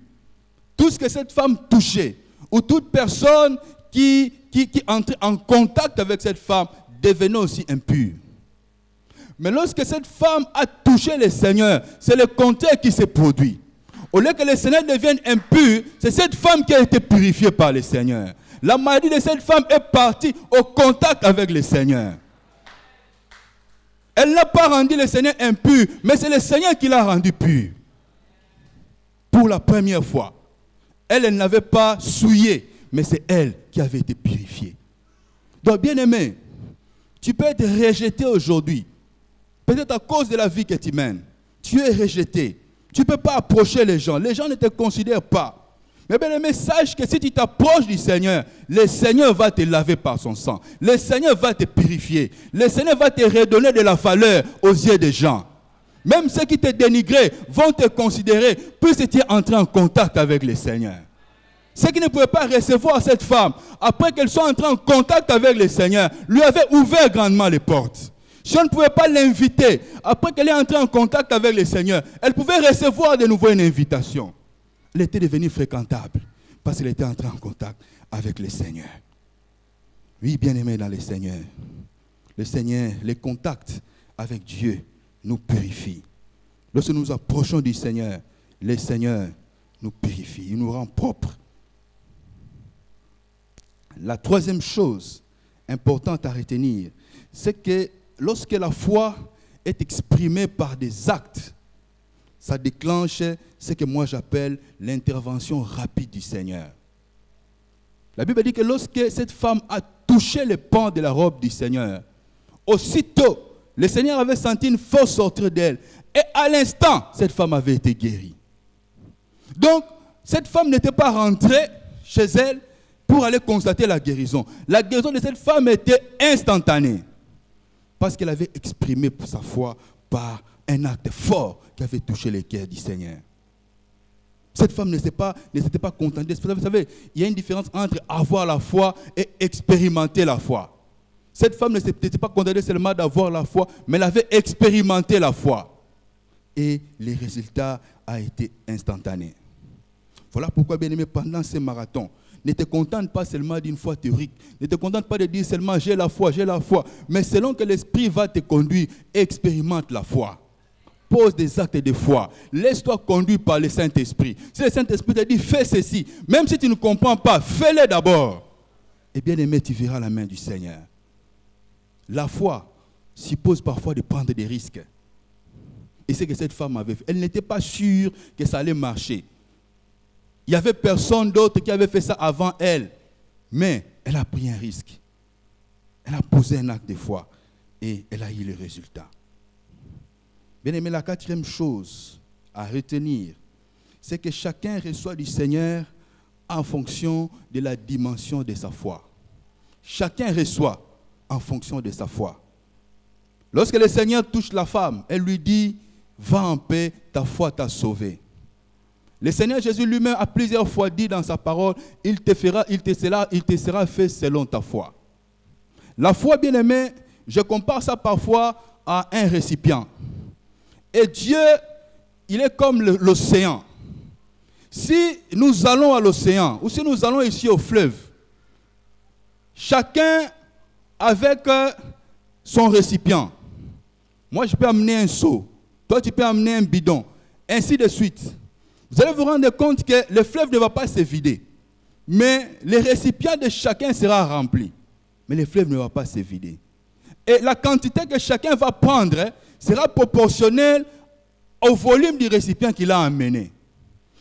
Tout ce que cette femme touchait, ou toute personne qui entrait en contact avec cette femme, devenait aussi impure. Mais lorsque cette femme a touché le Seigneur, c'est le contraire qui s'est produit. Au lieu que le Seigneur devienne impur, c'est cette femme qui a été purifiée par le Seigneur. La maladie de cette femme est partie au contact avec le Seigneur. Elle n'a pas rendu le Seigneur impur, mais c'est le Seigneur qui l'a rendu pur. Pour la première fois. Elle n'avait pas souillé, mais c'est elle qui avait été purifiée. Donc, bien-aimé, tu peux être rejeté aujourd'hui. Peut-être à cause de la vie que tu mènes. Tu es rejeté. Tu ne peux pas approcher les gens. Les gens ne te considèrent pas. Mais bien-aimé, sache que si tu t'approches du Seigneur, le Seigneur va te laver par son sang. Le Seigneur va te purifier. Le Seigneur va te redonner de la valeur aux yeux des gens. Même ceux qui te dénigraient vont te considérer puisque tu es entré en contact avec le Seigneur. Ceux qui ne pouvaient pas recevoir cette femme, après qu'elle soit entrée en contact avec le Seigneur, lui avaient ouvert grandement les portes. Si on ne pouvait pas l'inviter, après qu'elle est entrée en contact avec le Seigneur, elle pouvait recevoir de nouveau une invitation. Elle était devenue fréquentable parce qu'elle était entrée en contact avec le Seigneur. Oui, bien-aimés dans le Seigneur, les contacts avec Dieu nous purifient. Lorsque nous approchons du Seigneur, le Seigneur nous purifie, il nous rend propres. La troisième chose importante à retenir, c'est que lorsque la foi est exprimée par des actes, ça déclenche ce que moi j'appelle l'intervention rapide du Seigneur. La Bible dit que lorsque cette femme a touché le pan de la robe du Seigneur, aussitôt, le Seigneur avait senti une force sortir d'elle. Et à l'instant, cette femme avait été guérie. Donc, cette femme n'était pas rentrée chez elle pour aller constater la guérison. La guérison de cette femme était instantanée. Parce qu'elle avait exprimé sa foi par un acte fort qui avait touché le cœur du Seigneur. Cette femme ne s'était pas contentée. Vous savez, il y a une différence entre avoir la foi et expérimenter la foi. Cette femme ne s'était pas contentée seulement d'avoir la foi, mais elle avait expérimenté la foi. Et le résultat a été instantané. Voilà pourquoi, bien-aimé, pendant ces marathons, ne te contente pas seulement d'une foi théorique. Ne te contente pas de dire seulement j'ai la foi. Mais selon que l'Esprit va te conduire, expérimente la foi. Pose des actes de foi. Laisse-toi conduire par le Saint-Esprit. Si le Saint-Esprit te dit fais ceci, même si tu ne comprends pas, fais-le d'abord. Et bien aimé, tu verras la main du Seigneur. La foi suppose parfois de prendre des risques. Et c'est que cette femme avait fait. Elle n'était pas sûre que ça allait marcher. Il n'y avait personne d'autre qui avait fait ça avant elle. Mais elle a pris un risque. Elle a posé un acte de foi. Et elle a eu le résultat. Bien aimé, la quatrième chose à retenir, c'est que chacun reçoit du Seigneur en fonction de la dimension de sa foi. Chacun reçoit en fonction de sa foi. Lorsque le Seigneur touche la femme, elle lui dit, va en paix, ta foi t'a sauvé. Le Seigneur Jésus lui-même a plusieurs fois dit dans sa parole, il te sera fait selon ta foi. La foi, bien aimé, je compare ça parfois à un récipient. Et Dieu, il est comme l'océan. Si nous allons à l'océan, ou si nous allons ici au fleuve, chacun avec son récipient. Moi, je peux amener un seau. Toi, tu peux amener un bidon. Ainsi de suite. Vous allez vous rendre compte que le fleuve ne va pas se vider. Mais le récipient de chacun sera rempli. Mais le fleuve ne va pas se vider. Et la quantité que chacun va prendre sera proportionnelle au volume du récipient qu'il a amené.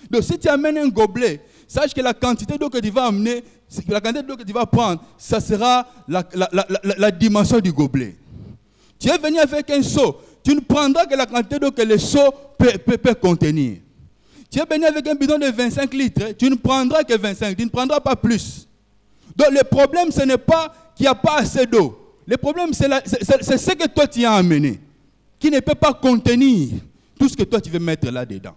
Donc si tu amènes un gobelet, sache que la quantité d'eau que tu vas amener, la quantité d'eau que tu vas prendre, ça sera la dimension du gobelet. Tu es venu avec un seau, tu ne prendras que la quantité d'eau que le seau peut contenir. Tu es venu avec un bidon de 25 litres, tu ne prendras que 25, tu ne prendras pas plus. Donc le problème, ce n'est pas qu'il n'y a pas assez d'eau. Le problème, c'est ce que toi tu as amené, qui ne peut pas contenir tout ce que toi tu veux mettre là-dedans.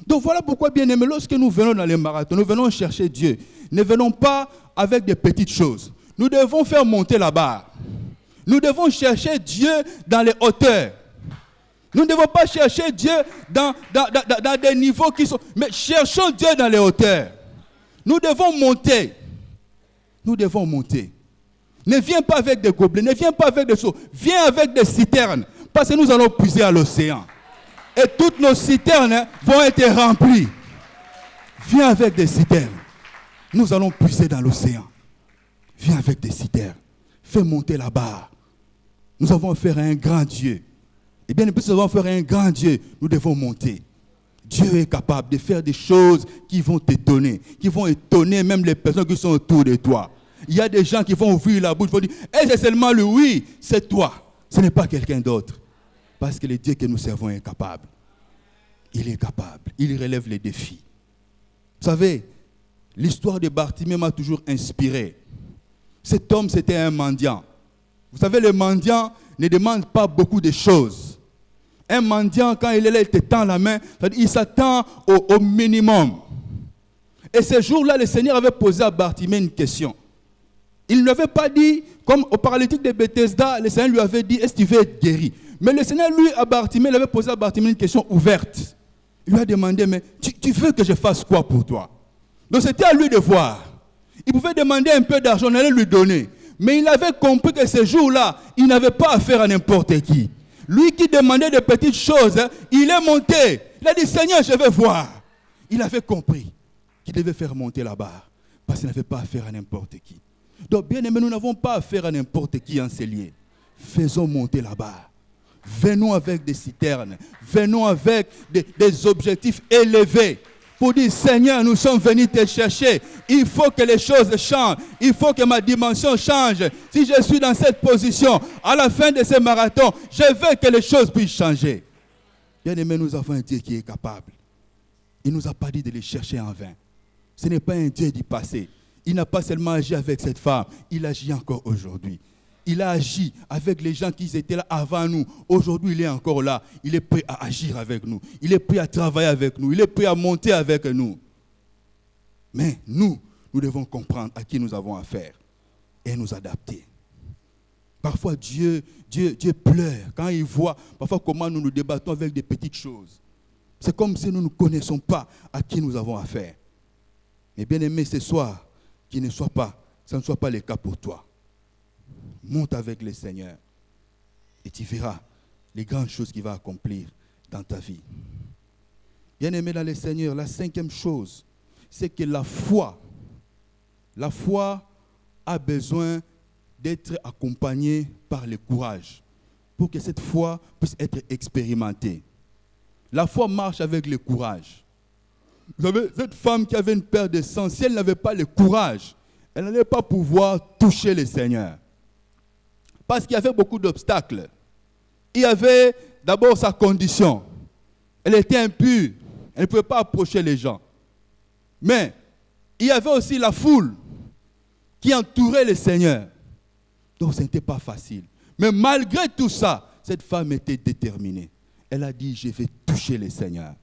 Donc voilà pourquoi, bien aimé, lorsque nous venons dans les marathons, nous venons chercher Dieu. Ne venons pas avec des petites choses. Nous devons faire monter la barre. Nous devons chercher Dieu dans les hauteurs. Nous ne devons pas chercher Dieu dans des niveaux qui sont... Mais cherchons Dieu dans les hauteurs. Nous devons monter. Nous devons monter. Ne viens pas avec des gobelets, ne viens pas avec des seaux. Viens avec des citernes. Parce que nous allons puiser à l'océan. Et toutes nos citernes vont être remplies. Viens avec des citernes. Nous allons puiser dans l'océan. Viens avec des citernes. Fais monter la barre. Nous avons affaire à un grand Dieu. Et bien, plus nous avons affaire à un grand Dieu, nous devons monter. Dieu est capable de faire des choses qui vont t'étonner, qui vont étonner même les personnes qui sont autour de toi. Il y a des gens qui vont ouvrir la bouche, vont dire, est-ce que seulement lui? Oui, c'est toi. Ce n'est pas quelqu'un d'autre. Parce que le Dieu que nous servons est capable. Il est capable. Il relève les défis. Vous savez, l'histoire de Bartimée m'a toujours inspiré. Cet homme, c'était un mendiant. Vous savez, le mendiant ne demande pas beaucoup de choses. Un mendiant, quand il est là, il te tend la main, il s'attend au minimum. Et ce jour-là, le Seigneur avait posé à Bartimée une question. Il ne lui avait pas dit, comme au paralytique de Bethesda, le Seigneur lui avait dit, est-ce que tu veux être guéri? Mais le Seigneur, lui, à Bartimée, il avait posé à Bartimée une question ouverte. Il lui a demandé, mais tu veux que je fasse quoi pour toi? Donc c'était à lui de voir. Il pouvait demander un peu d'argent, on allait lui donner. Mais il avait compris que ce jour-là, il n'avait pas affaire à n'importe qui. Lui qui demandait de petites choses, il est monté. Il a dit, Seigneur, je vais voir. Il avait compris qu'il devait faire monter la barre. Parce qu'il n'avait pas affaire à n'importe qui. Donc, bien aimé, nous n'avons pas affaire à n'importe qui en ces lieux. Faisons monter la barre. Venons avec des citernes. Venons avec des objectifs élevés. Pour dire, Seigneur, nous sommes venus te chercher. Il faut que les choses changent. Il faut que ma dimension change. Si je suis dans cette position, à la fin de ce marathon, je veux que les choses puissent changer. Bien aimé, nous avons un Dieu qui est capable. Il ne nous a pas dit de les chercher en vain. Ce n'est pas un Dieu du passé. Il n'a pas seulement agi avec cette femme, il agit encore aujourd'hui. Il a agi avec les gens qui étaient là avant nous. Aujourd'hui, il est encore là. Il est prêt à agir avec nous. Il est prêt à travailler avec nous. Il est prêt à monter avec nous. Mais nous devons comprendre à qui nous avons affaire et nous adapter. Parfois, Dieu pleure quand il voit parfois comment nous nous débattons avec des petites choses. C'est comme si nous ne connaissons pas à qui nous avons affaire. Mais bien aimé, ce soir, ça ne soit pas le cas pour toi. Monte avec le Seigneur et tu verras les grandes choses qu'il va accomplir dans ta vie. Bien aimé dans le Seigneur, la 5e chose, c'est que la foi a besoin d'être accompagnée par le courage pour que cette foi puisse être expérimentée. La foi marche avec le courage. Vous savez, cette femme qui avait une perte de sang, si elle n'avait pas le courage, elle n'allait pas pouvoir toucher le Seigneur. Parce qu'il y avait beaucoup d'obstacles. Il y avait d'abord sa condition. Elle était impure. Elle ne pouvait pas approcher les gens. Mais il y avait aussi la foule qui entourait le Seigneur. Donc ce n'était pas facile. Mais malgré tout ça, cette femme était déterminée. Elle a dit, je vais toucher le Seigneur.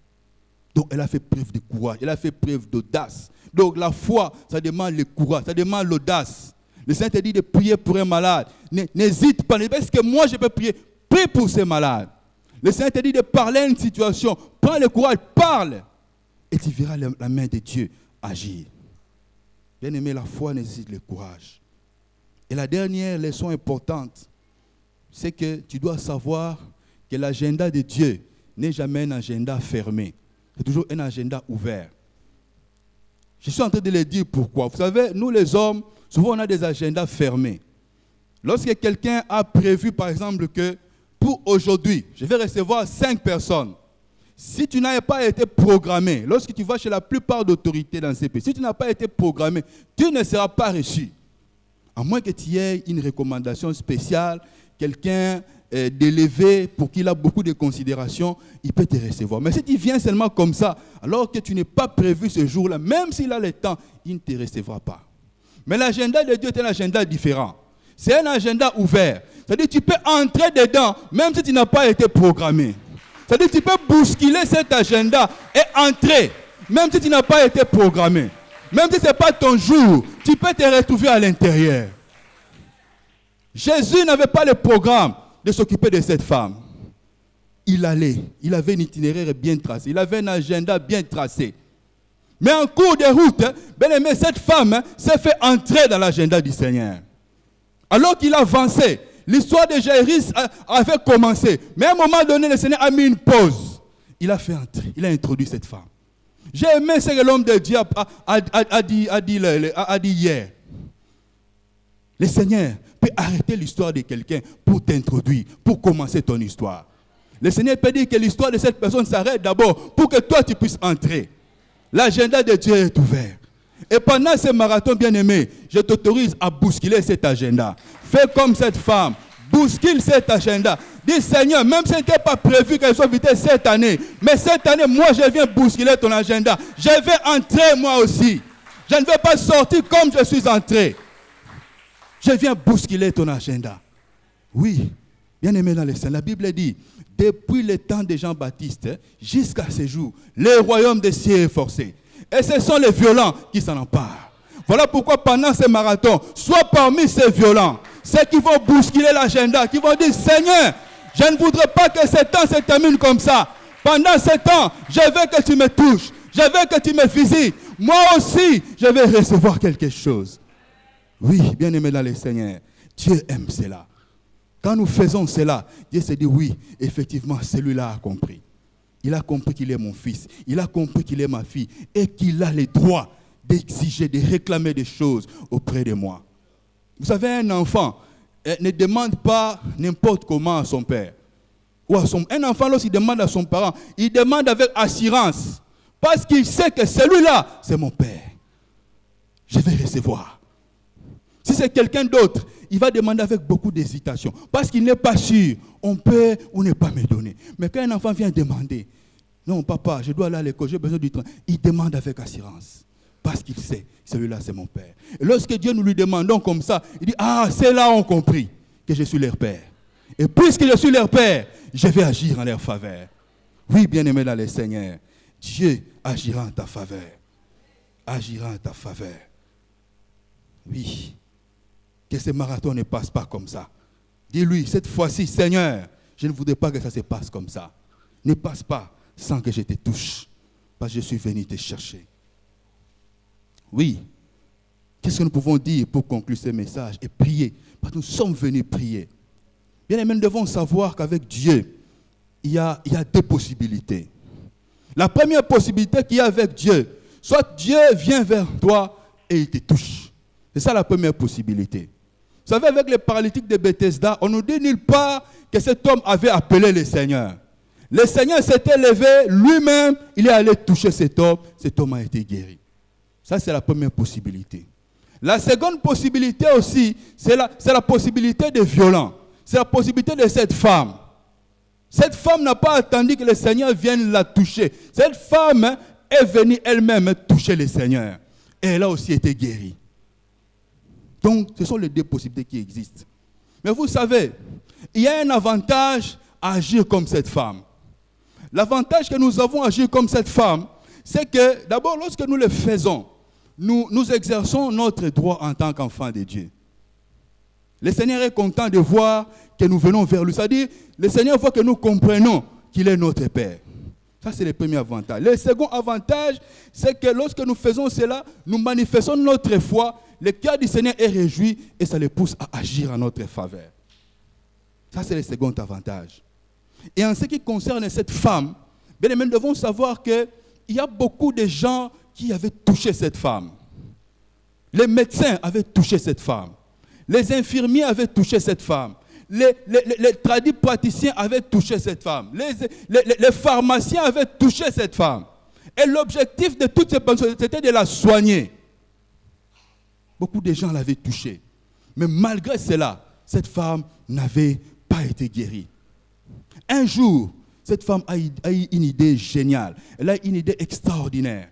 Donc elle a fait preuve de courage, elle a fait preuve d'audace. Donc la foi, ça demande le courage, ça demande l'audace. Le Seigneur te dit de prier pour un malade. N'hésite pas, est-ce que moi je peux prier? Prie pour ces malades. Le Seigneur te dit de parler à une situation. Prends le courage, parle. Et tu verras la main de Dieu agir. Bien aimé, la foi nécessite le courage. Et la dernière leçon importante, c'est que tu dois savoir que l'agenda de Dieu n'est jamais un agenda fermé. C'est toujours un agenda ouvert. Je suis en train de le dire pourquoi. Vous savez, nous les hommes, souvent on a des agendas fermés. Lorsque quelqu'un a prévu, par exemple, que pour aujourd'hui, je vais recevoir 5 personnes. Si tu n'as pas été programmé, lorsque tu vas chez la plupart d'autorités dans ces pays, si tu n'as pas été programmé, tu ne seras pas reçu. À moins que tu aies une recommandation spéciale, quelqu'un d'élevé pour qu'il a beaucoup de considération, il peut te recevoir. Mais si tu viens seulement comme ça, alors que tu n'es pas prévu ce jour-là, même s'il a le temps, il ne te recevra pas. Mais l'agenda de Dieu est un agenda différent. C'est un agenda ouvert. C'est-à-dire que tu peux entrer dedans, même si tu n'as pas été programmé. C'est-à-dire que tu peux bousculer cet agenda et entrer, même si tu n'as pas été programmé. Même si ce n'est pas ton jour, tu peux te retrouver à l'intérieur. Jésus n'avait pas le programme de s'occuper de cette femme. Il avait un itinéraire bien tracé, il avait un agenda bien tracé. Mais en cours de route, bien aimé, cette femme s'est fait entrer dans l'agenda du Seigneur. Alors qu'il avançait, l'histoire de Jairus avait commencé. Mais à un moment donné, le Seigneur a mis une pause. Il a fait entrer, il a introduit cette femme. J'ai aimé ce que l'homme de Dieu a dit hier. Le Seigneur peut arrêter l'histoire de quelqu'un pour t'introduire, pour commencer ton histoire. Le Seigneur peut dire que l'histoire de cette personne s'arrête d'abord pour que toi tu puisses entrer. L'agenda de Dieu est ouvert. Et pendant ce marathon bien-aimé, je t'autorise à bousculer cet agenda. Fais comme cette femme. Bouscule cet agenda. Dis Seigneur, même si ce n'était pas prévu qu'elle soit invitée cette année, mais cette année, moi je viens bousculer ton agenda. Je vais entrer moi aussi. Je ne vais pas sortir comme je suis entré. Je viens bousculer ton agenda. Oui, bien-aimé dans le Seigneur, la Bible dit, depuis le temps de Jean-Baptiste jusqu'à ce jour, le royaume des cieux est forcé. Et ce sont les violents qui s'en emparent. Voilà pourquoi pendant ce marathon, sois parmi ces violents, ceux qui vont bousculer l'agenda, qui vont dire, Seigneur, je ne voudrais pas que ce temps se termine comme ça. Pendant ce temps, je veux que tu me touches, je veux que tu me visites. Moi aussi, je vais recevoir quelque chose. Oui, bien-aimé dans le Seigneur, Dieu aime cela. Quand nous faisons cela, Dieu se dit, oui, effectivement, celui-là a compris. Il a compris qu'il est mon fils. Il a compris qu'il est ma fille. Et qu'il a le droit d'exiger, de réclamer des choses auprès de moi. Vous savez, un enfant ne demande pas n'importe comment à son père. Un enfant, lorsqu'il demande à son parent, il demande avec assurance. Parce qu'il sait que celui-là, c'est mon père. Je vais recevoir. Si c'est quelqu'un d'autre, il va demander avec beaucoup d'hésitation. Parce qu'il n'est pas sûr, on peut ou ne pas me donner. Mais quand un enfant vient demander, non papa, je dois aller à l'école, j'ai besoin du train, il demande avec assurance. Parce qu'il sait, celui-là c'est mon père. Et lorsque Dieu nous lui demandons comme ça, il dit, ah, c'est là ont compris que je suis leur père. Et puisque je suis leur père, je vais agir en leur faveur. Oui, bien-aimé dans le Seigneur, Dieu agira en ta faveur. Agira en ta faveur. Oui. Que ce marathon ne passe pas comme ça. Dis-lui, cette fois-ci, Seigneur, je ne voudrais pas que ça se passe comme ça. Ne passe pas sans que je te touche, parce que je suis venu te chercher. Oui. Qu'est-ce que nous pouvons dire pour conclure ce message et prier? Parce que nous sommes venus prier. Bien aimés, nous devons savoir qu'avec Dieu, il y a deux possibilités. La première possibilité qu'il y a avec Dieu, soit Dieu vient vers toi et il te touche. C'est ça la première possibilité. Vous savez, avec les paralytiques de Bethesda, on ne nous dit nulle part que cet homme avait appelé le Seigneur. Le Seigneur s'était levé, lui-même, il est allé toucher cet homme a été guéri. Ça, c'est la première possibilité. La seconde possibilité aussi, c'est la possibilité de violence. C'est la possibilité de cette femme. Cette femme n'a pas attendu que le Seigneur vienne la toucher. Cette femme est venue elle-même toucher le Seigneur. Et elle a aussi été guérie. Donc, ce sont les deux possibilités qui existent. Mais vous savez, il y a un avantage à agir comme cette femme. L'avantage que nous avons à agir comme cette femme, c'est que d'abord, lorsque nous le faisons, nous exerçons notre droit en tant qu'enfants de Dieu. Le Seigneur est content de voir que nous venons vers lui. C'est-à-dire, le Seigneur voit que nous comprenons qu'il est notre Père. Ça, c'est le premier avantage. Le second avantage, c'est que lorsque nous faisons cela, nous manifestons notre foi. Le cœur du Seigneur est réjoui et ça le pousse à agir en notre faveur. Ça, c'est le second avantage. Et en ce qui concerne cette femme, bien aimés, nous devons savoir qu'il y a beaucoup de gens qui avaient touché cette femme. Les médecins avaient touché cette femme. Les infirmiers avaient touché cette femme. Les praticiens avaient touché cette femme. Les pharmaciens avaient touché cette femme. Et l'objectif de toutes ces personnes, c'était de la soigner. Beaucoup de gens l'avaient touchée. Mais malgré cela, cette femme n'avait pas été guérie. Un jour, cette femme a eu une idée géniale. Elle a une idée extraordinaire.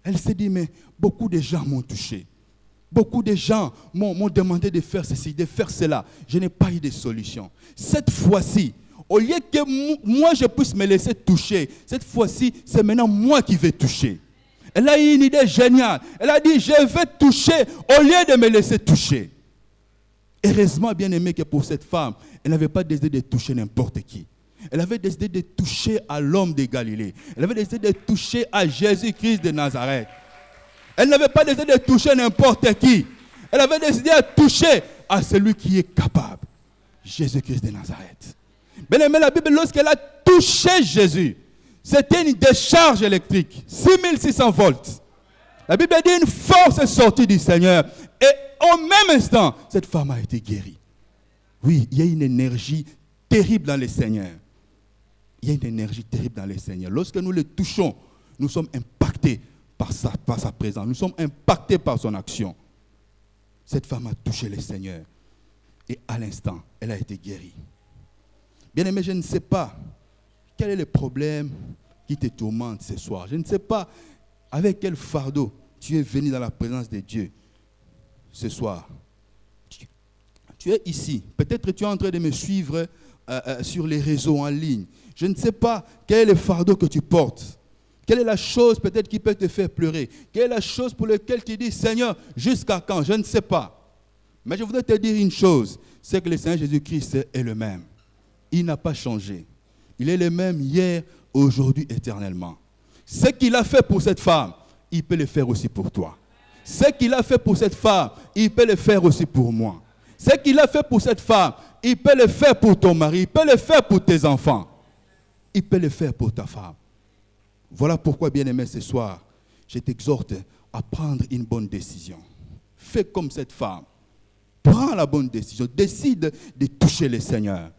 Elle s'est dit, mais beaucoup de gens m'ont touché. Beaucoup de gens m'ont demandé de faire ceci, de faire cela. Je n'ai pas eu de solution. Cette fois-ci, au lieu que moi je puisse me laisser toucher, cette fois-ci, c'est maintenant moi qui vais toucher. Elle a eu une idée géniale. Elle a dit, je vais toucher au lieu de me laisser toucher. Heureusement, bien aimé, que pour cette femme, elle n'avait pas décidé de toucher n'importe qui. Elle avait décidé de toucher à l'homme de Galilée. Elle avait décidé de toucher à Jésus-Christ de Nazareth. Elle n'avait pas décidé de toucher n'importe qui. Elle avait décidé de toucher à celui qui est capable. Jésus-Christ de Nazareth. Bien aimé, la Bible, lorsqu'elle a touché Jésus, c'était une décharge électrique. 6600 volts. La Bible dit une force est sortie du Seigneur. Et au même instant, cette femme a été guérie. Oui, il y a une énergie terrible dans le Seigneur. Il y a une énergie terrible dans le Seigneur. Lorsque nous le touchons, nous sommes impactés par sa présence. Nous sommes impactés par son action. Cette femme a touché le Seigneur. Et à l'instant, elle a été guérie. Bien aimé, je ne sais pas quel est le problème qui te tourmente ce soir. Je ne sais pas avec quel fardeau tu es venu dans la présence de Dieu ce soir. Tu es ici. Peut-être tu es en train de me suivre sur les réseaux en ligne. Je ne sais pas quel est le fardeau que tu portes. Quelle est la chose peut-être qui peut te faire pleurer? Quelle est la chose pour laquelle tu dis, Seigneur, jusqu'à quand? Je ne sais pas. Mais je voudrais te dire une chose, c'est que le Seigneur Jésus-Christ est le même. Il n'a pas changé. Il est le même hier, aujourd'hui, éternellement. Ce qu'il a fait pour cette femme, il peut le faire aussi pour toi. Ce qu'il a fait pour cette femme, il peut le faire aussi pour moi. Ce qu'il a fait pour cette femme, il peut le faire pour ton mari, il peut le faire pour tes enfants. Il peut le faire pour ta femme. Voilà pourquoi, bien-aimé, ce soir, je t'exhorte à prendre une bonne décision. Fais comme cette femme. Prends la bonne décision. Décide de toucher le Seigneur.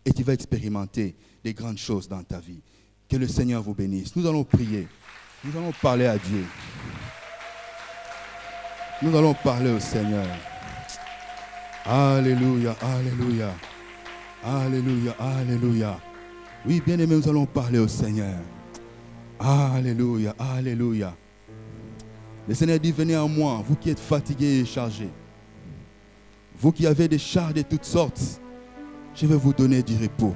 Et tu vas expérimenter des grandes choses dans ta vie. Que le Seigneur vous bénisse. Nous allons prier. Nous allons parler à Dieu. Nous allons parler au Seigneur. Alléluia, alléluia. Alléluia, alléluia. Oui, bien-aimés, nous allons parler au Seigneur. Alléluia, alléluia. Le Seigneur dit, venez à moi, vous qui êtes fatigués et chargés. Vous qui avez des charges de toutes sortes, je vais vous donner du repos.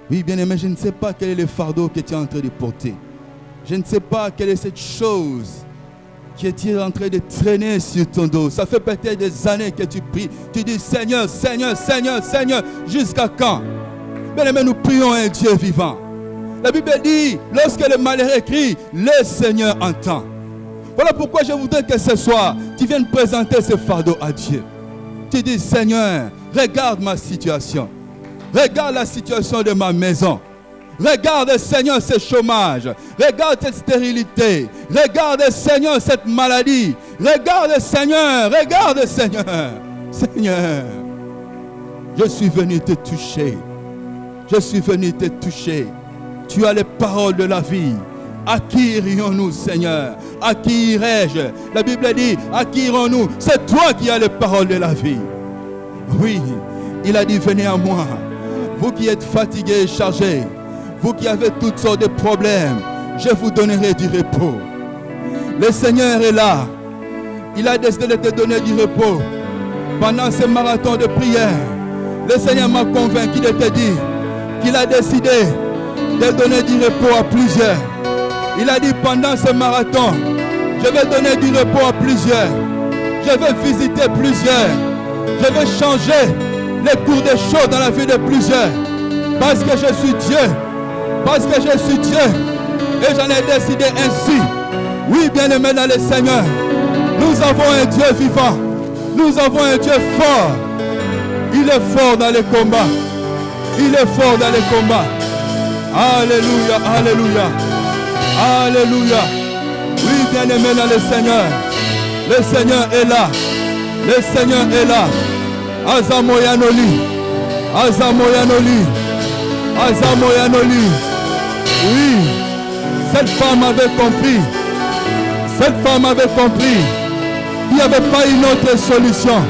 Oui, bien-aimé, je ne sais pas quel est le fardeau que tu es en train de porter. Je ne sais pas quelle est cette chose qui est en train de traîner sur ton dos. Ça fait peut-être des années que tu pries. Tu dis, Seigneur, Seigneur, Seigneur, Seigneur, jusqu'à quand? Bien-aimé, nous prions un Dieu vivant. La Bible dit, lorsque le malheureux crie, le Seigneur entend. Voilà pourquoi je voudrais que ce soir, tu viennes présenter ce fardeau à Dieu. Tu dis, Seigneur, regarde ma situation. Regarde la situation de ma maison. Regarde, Seigneur, ce chômage. Regarde cette stérilité. Regarde, Seigneur, cette maladie. Regarde, Seigneur. Regarde, Seigneur. Seigneur, je suis venu te toucher. Je suis venu te toucher. Tu as les paroles de la vie. À qui irions-nous, Seigneur? À qui irais-je? La Bible dit, à qui irons-nous? C'est toi qui as les paroles de la vie. Oui, il a dit, venez à moi. Vous qui êtes fatigués et chargés, vous qui avez toutes sortes de problèmes, je vous donnerai du repos. Le Seigneur est là. Il a décidé de te donner du repos. Pendant ce marathon de prière, le Seigneur m'a convaincu de te dire qu'il a décidé de donner du repos à plusieurs. Il a dit pendant ce marathon, je vais donner du repos à plusieurs. Je vais visiter plusieurs. Je vais changer les cours des choses dans la vie de plusieurs. Parce que je suis Dieu. Parce que je suis Dieu. Et j'en ai décidé ainsi. Oui, bien-aimés dans le Seigneur, nous avons un Dieu vivant. Nous avons un Dieu fort. Il est fort dans les combats. Il est fort dans les combats. Alléluia, alléluia. Alléluia. Oui, bien-aimés dans le Seigneur. Le Seigneur est là. Le Seigneur est là. Azamoyanoli. Azamoyanoli. Azamoyanoli. Oui. Cette femme avait compris. Cette femme avait compris qu'il n'y avait pas une autre solution.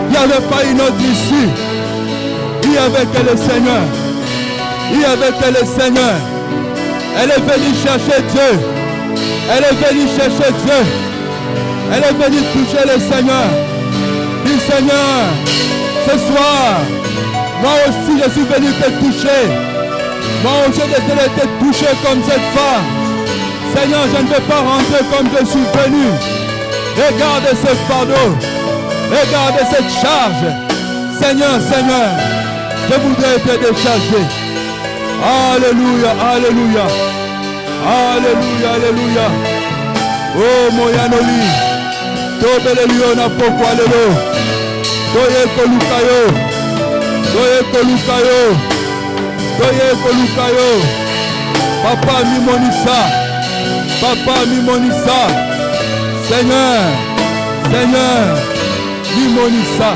Il n'y avait pas une autre issue. Il n'y avait que le Seigneur. Il n'y avait que le Seigneur. Elle est venue chercher Dieu. Elle est venue chercher Dieu. Elle est venue toucher le Seigneur. Dis Seigneur, ce soir, moi aussi je suis venu te toucher. Moi aussi je vais te toucher comme cette femme. Seigneur, je ne vais pas rentrer comme je suis venu. Regarde ce fardeau. Regarde cette charge. Seigneur, Seigneur, je voudrais te décharger. Alléluia, alléluia. Alléluia, alléluia. Oh, Moyanoli. Tobele liona poko alelo. Toye kolukayo. Toye kolukayo. Toye kolukayo. Papa mimonisa. Papa mimonisa. Seigneur. Seigneur. Mimonisa.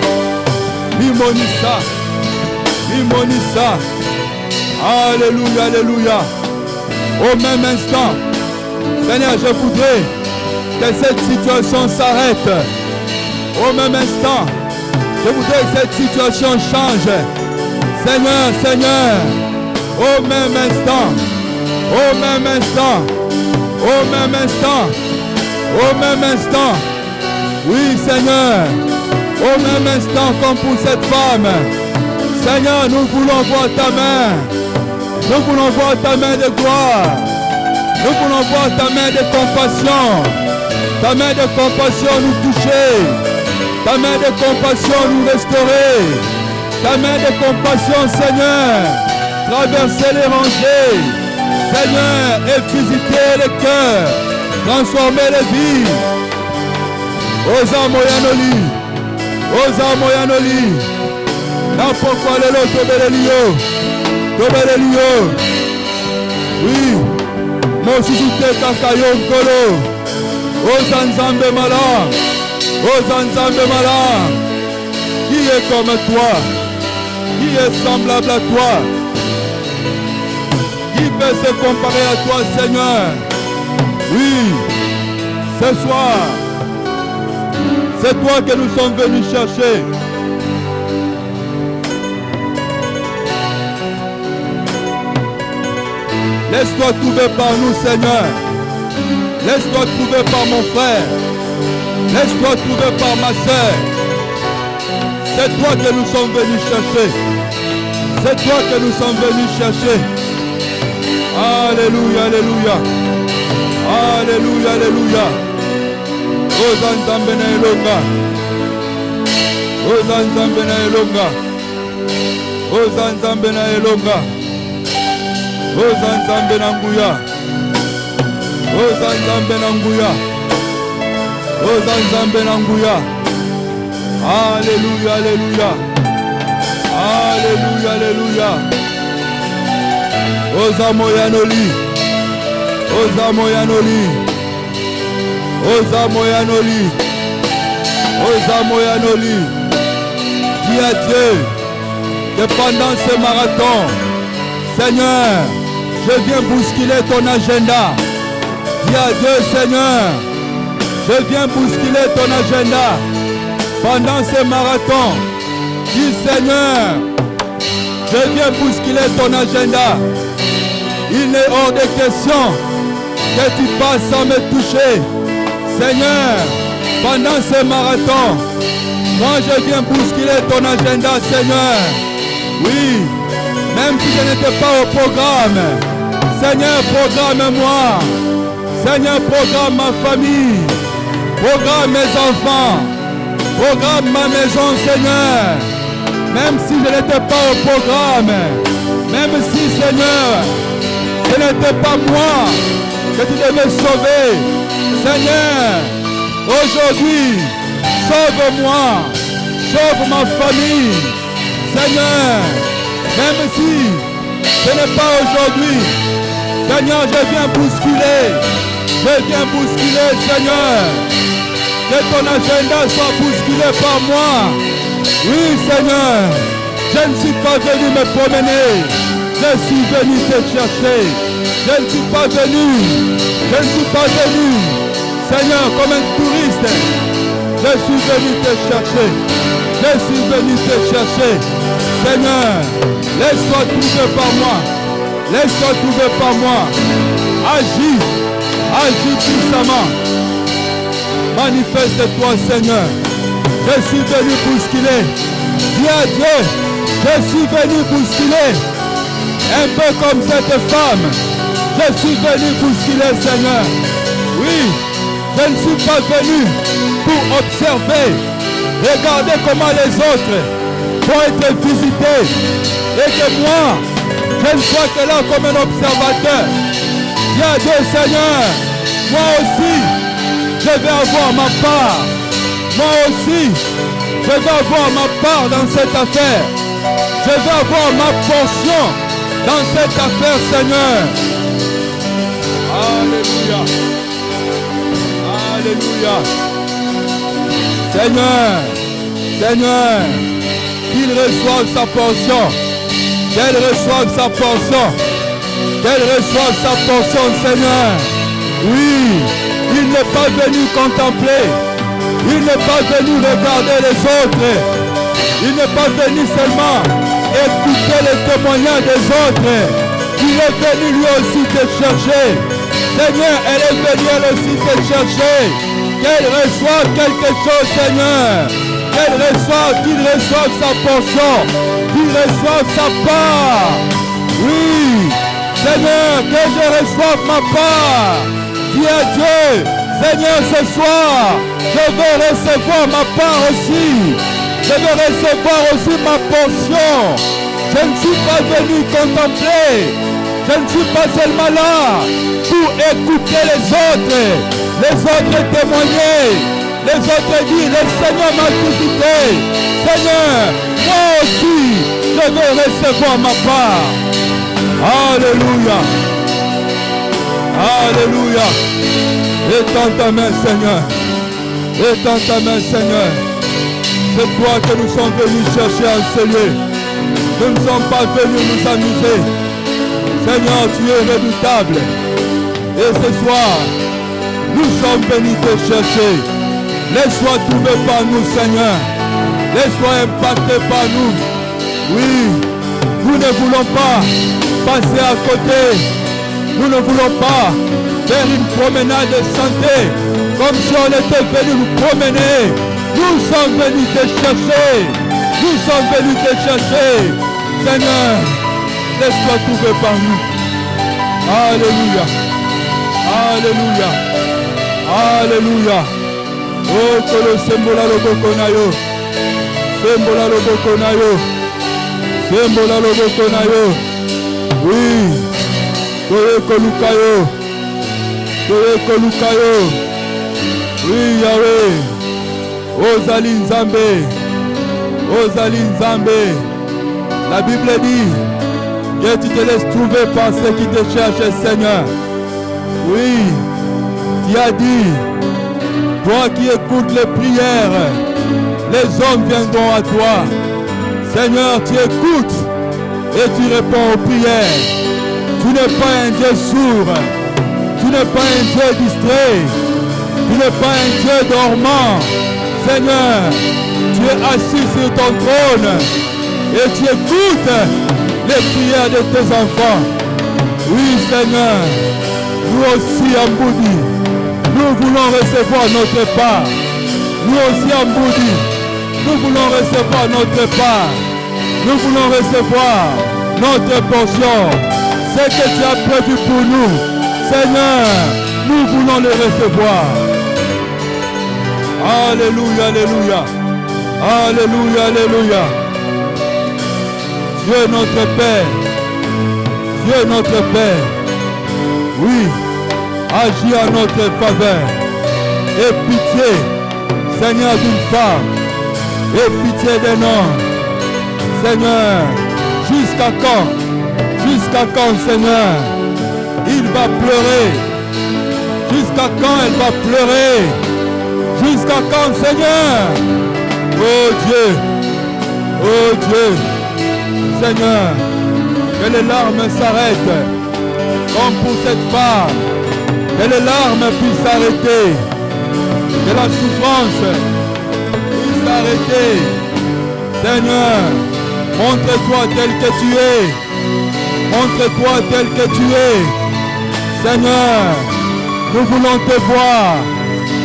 Mimonisa. Mimonisa. Alléluia, alléluia. Au même instant, Seigneur, je voudrais que cette situation s'arrête. Au même instant, je voudrais que cette situation change. Seigneur, Seigneur, au même instant, au même instant, au même instant, au même instant. Oui, Seigneur, au même instant comme pour cette femme. Seigneur, nous voulons voir ta main. Nous voulons voir ta main de gloire. Nous voulons voir ta main de compassion. Ta main de compassion nous toucher. Ta main de compassion nous restaurer. Ta main de compassion, Seigneur, traverser les rangées. Seigneur, et visiter les cœurs. Transformer les vies. Osa Moyanoli. Osa Moyanoli. N'importe quoi le lot Tobelelio. Tobelelio. Oui. Mosusute Kakayo Nkolo. Osanzambe Mala. Osanzambe Mala. Qui est comme toi? Qui est semblable à toi? Qui peut se comparer à toi, Seigneur? Oui. Ce soir, c'est toi que nous sommes venus chercher. Laisse-toi trouver par nous, Seigneur. Laisse-toi trouver par mon frère. Laisse-toi trouver par ma soeur. C'est toi que nous sommes venus chercher. C'est toi que nous sommes venus chercher. Alléluia, alléluia. Alléluia, alléluia. Ozanzambe na elonga. Ozanzambe na elonga. Ozanzambe na elonga. Oza nzambe na nguya. Oza nzambe na nguya. Oza nzambe na nguya. Alléluia, alléluia. Alléluia, alléluia. Oza moyanoli. Oza moyanoli. Oza moyanoli. Oza moyanoli. Dis à Dieu que pendant ce marathon, Seigneur, je viens bousculer ton agenda. Dis à Dieu, Seigneur, je viens bousculer ton agenda. Pendant ce marathon, dis Seigneur, je viens bousculer ton agenda. Il n'est hors de question que tu passes sans me toucher. Seigneur, pendant ce marathon, moi je viens bousculer ton agenda, Seigneur. Oui, même si je n'étais pas au programme, Seigneur, programme-moi. Seigneur, programme ma famille. Programme mes enfants. Programme ma maison, Seigneur. Même si je n'étais pas au programme, même si, Seigneur, ce n'était pas moi que tu devais sauver. Seigneur, aujourd'hui, sauve-moi, sauve ma famille. Seigneur, même si ce n'est pas aujourd'hui, Seigneur, je viens bousculer, Seigneur. Que ton agenda soit bousculé par moi. Oui, Seigneur, je ne suis pas venu me promener. Je suis venu te chercher. Je ne suis pas venu, Seigneur, comme un touriste. Je suis venu te chercher. Seigneur, laisse-toi trouver par moi. Agis puissamment. Manifeste-toi, Seigneur. Je suis venu bousculer. Dis à Dieu, je suis venu bousculer. Un peu comme cette femme. Je suis venu bousculer, Seigneur. Oui, je ne suis pas venu pour observer. Regardez comment les autres vont être visités. Et que moi, je ne sois que là comme un observateur. Dis à Dieu, Seigneur, moi aussi, je vais avoir ma part. Moi aussi, je vais avoir ma part dans cette affaire. Je vais avoir ma portion dans cette affaire, Seigneur. Alléluia. Alléluia. Seigneur, qu'il reçoive sa portion. Qu'elle reçoive sa portion. Qu'elle reçoive sa portion, Seigneur. Oui, il n'est pas venu contempler. Il n'est pas venu regarder les autres. Il n'est pas venu seulement écouter les témoignages des autres. Il est venu lui aussi te chercher. Seigneur, elle est venue elle aussi te chercher. Qu'elle reçoive quelque chose, Seigneur. Qu'il reçoive sa portion. Qu'il reçoive sa part. Oui, Seigneur, que je reçoive ma part. Dis à Dieu, Seigneur, ce soir, je vais recevoir ma part aussi. Je vais recevoir aussi ma portion. Je ne suis pas venu contempler. Je ne suis pas seulement là pour écouter les autres témoigner, les autres dire, le Seigneur m'a visité. Seigneur, moi aussi, je vais recevoir ma part. Alléluia. Alléluia. Étends ta main, Seigneur. Étends ta main, Seigneur. C'est toi que nous sommes venus chercher en ce lieu. Nous ne sommes pas venus nous amuser. Seigneur, tu es redoutable. Et ce soir, nous sommes venus te chercher. Laisse-toi trouver par nous, Seigneur. Laisse-toi impacter par nous. Oui, nous ne voulons pas passer à côté. Nous ne voulons pas faire une promenade de santé comme si on était venu nous promener. Nous sommes venus te chercher. Nous sommes venus te chercher. Seigneur, laisse-toi trouver par nous. Alléluia. Alléluia. Alléluia. Oh, que le sembola loboko na yo. Sembola loboko na yo. Sembola loboko na yo. Oui. Toye Kolukayo. Toye Kolukayo. Oui, Yahweh. Ozali Nzambe. Ozali Nzambe. La Bible dit que tu te laisses trouver par ceux qui te cherchent, Seigneur. Oui, tu as dit, toi qui écoutes les prières, les hommes viendront à toi. Seigneur, tu écoutes et tu réponds aux prières. Tu n'es pas un Dieu sourd. Tu n'es pas un Dieu distrait. Tu n'es pas un Dieu dormant. Seigneur, tu es assis sur ton trône et tu écoutes les prières de tes enfants. Oui, Seigneur, nous aussi en Boudi, nous voulons recevoir notre part. Nous aussi en Boudi, nous voulons recevoir notre part. Nous voulons recevoir notre portion. Ce que tu as prévu pour nous, Seigneur, nous voulons le recevoir. Alléluia, alléluia. Alléluia, alléluia. Dieu notre Père. Dieu notre Père. Oui, agis en notre faveur. Et pitié, Seigneur, d'une femme. Et pitié d'un homme. Seigneur, jusqu'à quand? Jusqu'à quand, Seigneur? Il va pleurer. Jusqu'à quand elle va pleurer? Jusqu'à quand, Seigneur? Oh Dieu, oh Dieu, Seigneur, que les larmes s'arrêtent, comme pour cette femme, que les larmes puissent s'arrêter, que la souffrance puisse s'arrêter. Seigneur, montre-toi tel que tu es, montre-toi tel que tu es. Seigneur, nous voulons te voir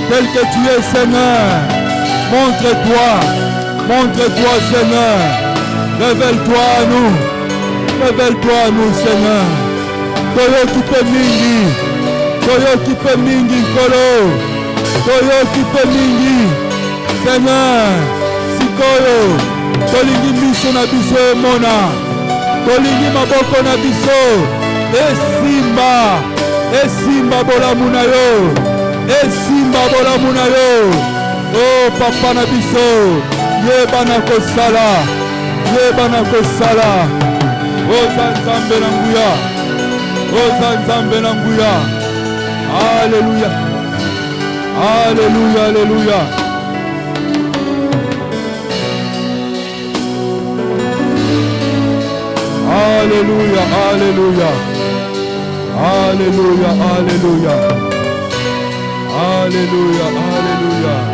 tel que tu es, Seigneur. Montre-toi, montre-toi, Seigneur. Révèle-toi à nous. Révèle-toi à nous, Seigneur. Toyo kipe mingi. Toyo kipe mingi kolo. Toyo kipe mingi. Seigneur, sikoyo. Tolingi miso na biso mona. Tolingi maboko na biso. Esimba bolamu na yo. Esimba bolamu na yo. Oh papa na biso, yeba na kosala, yeba na kosala. Oza Nzambe na nguya, oza Nzambe na nguya. Alléluia, alléluia, alléluia. Alléluia, alléluia, alléluia, alléluia, alléluia, alléluia.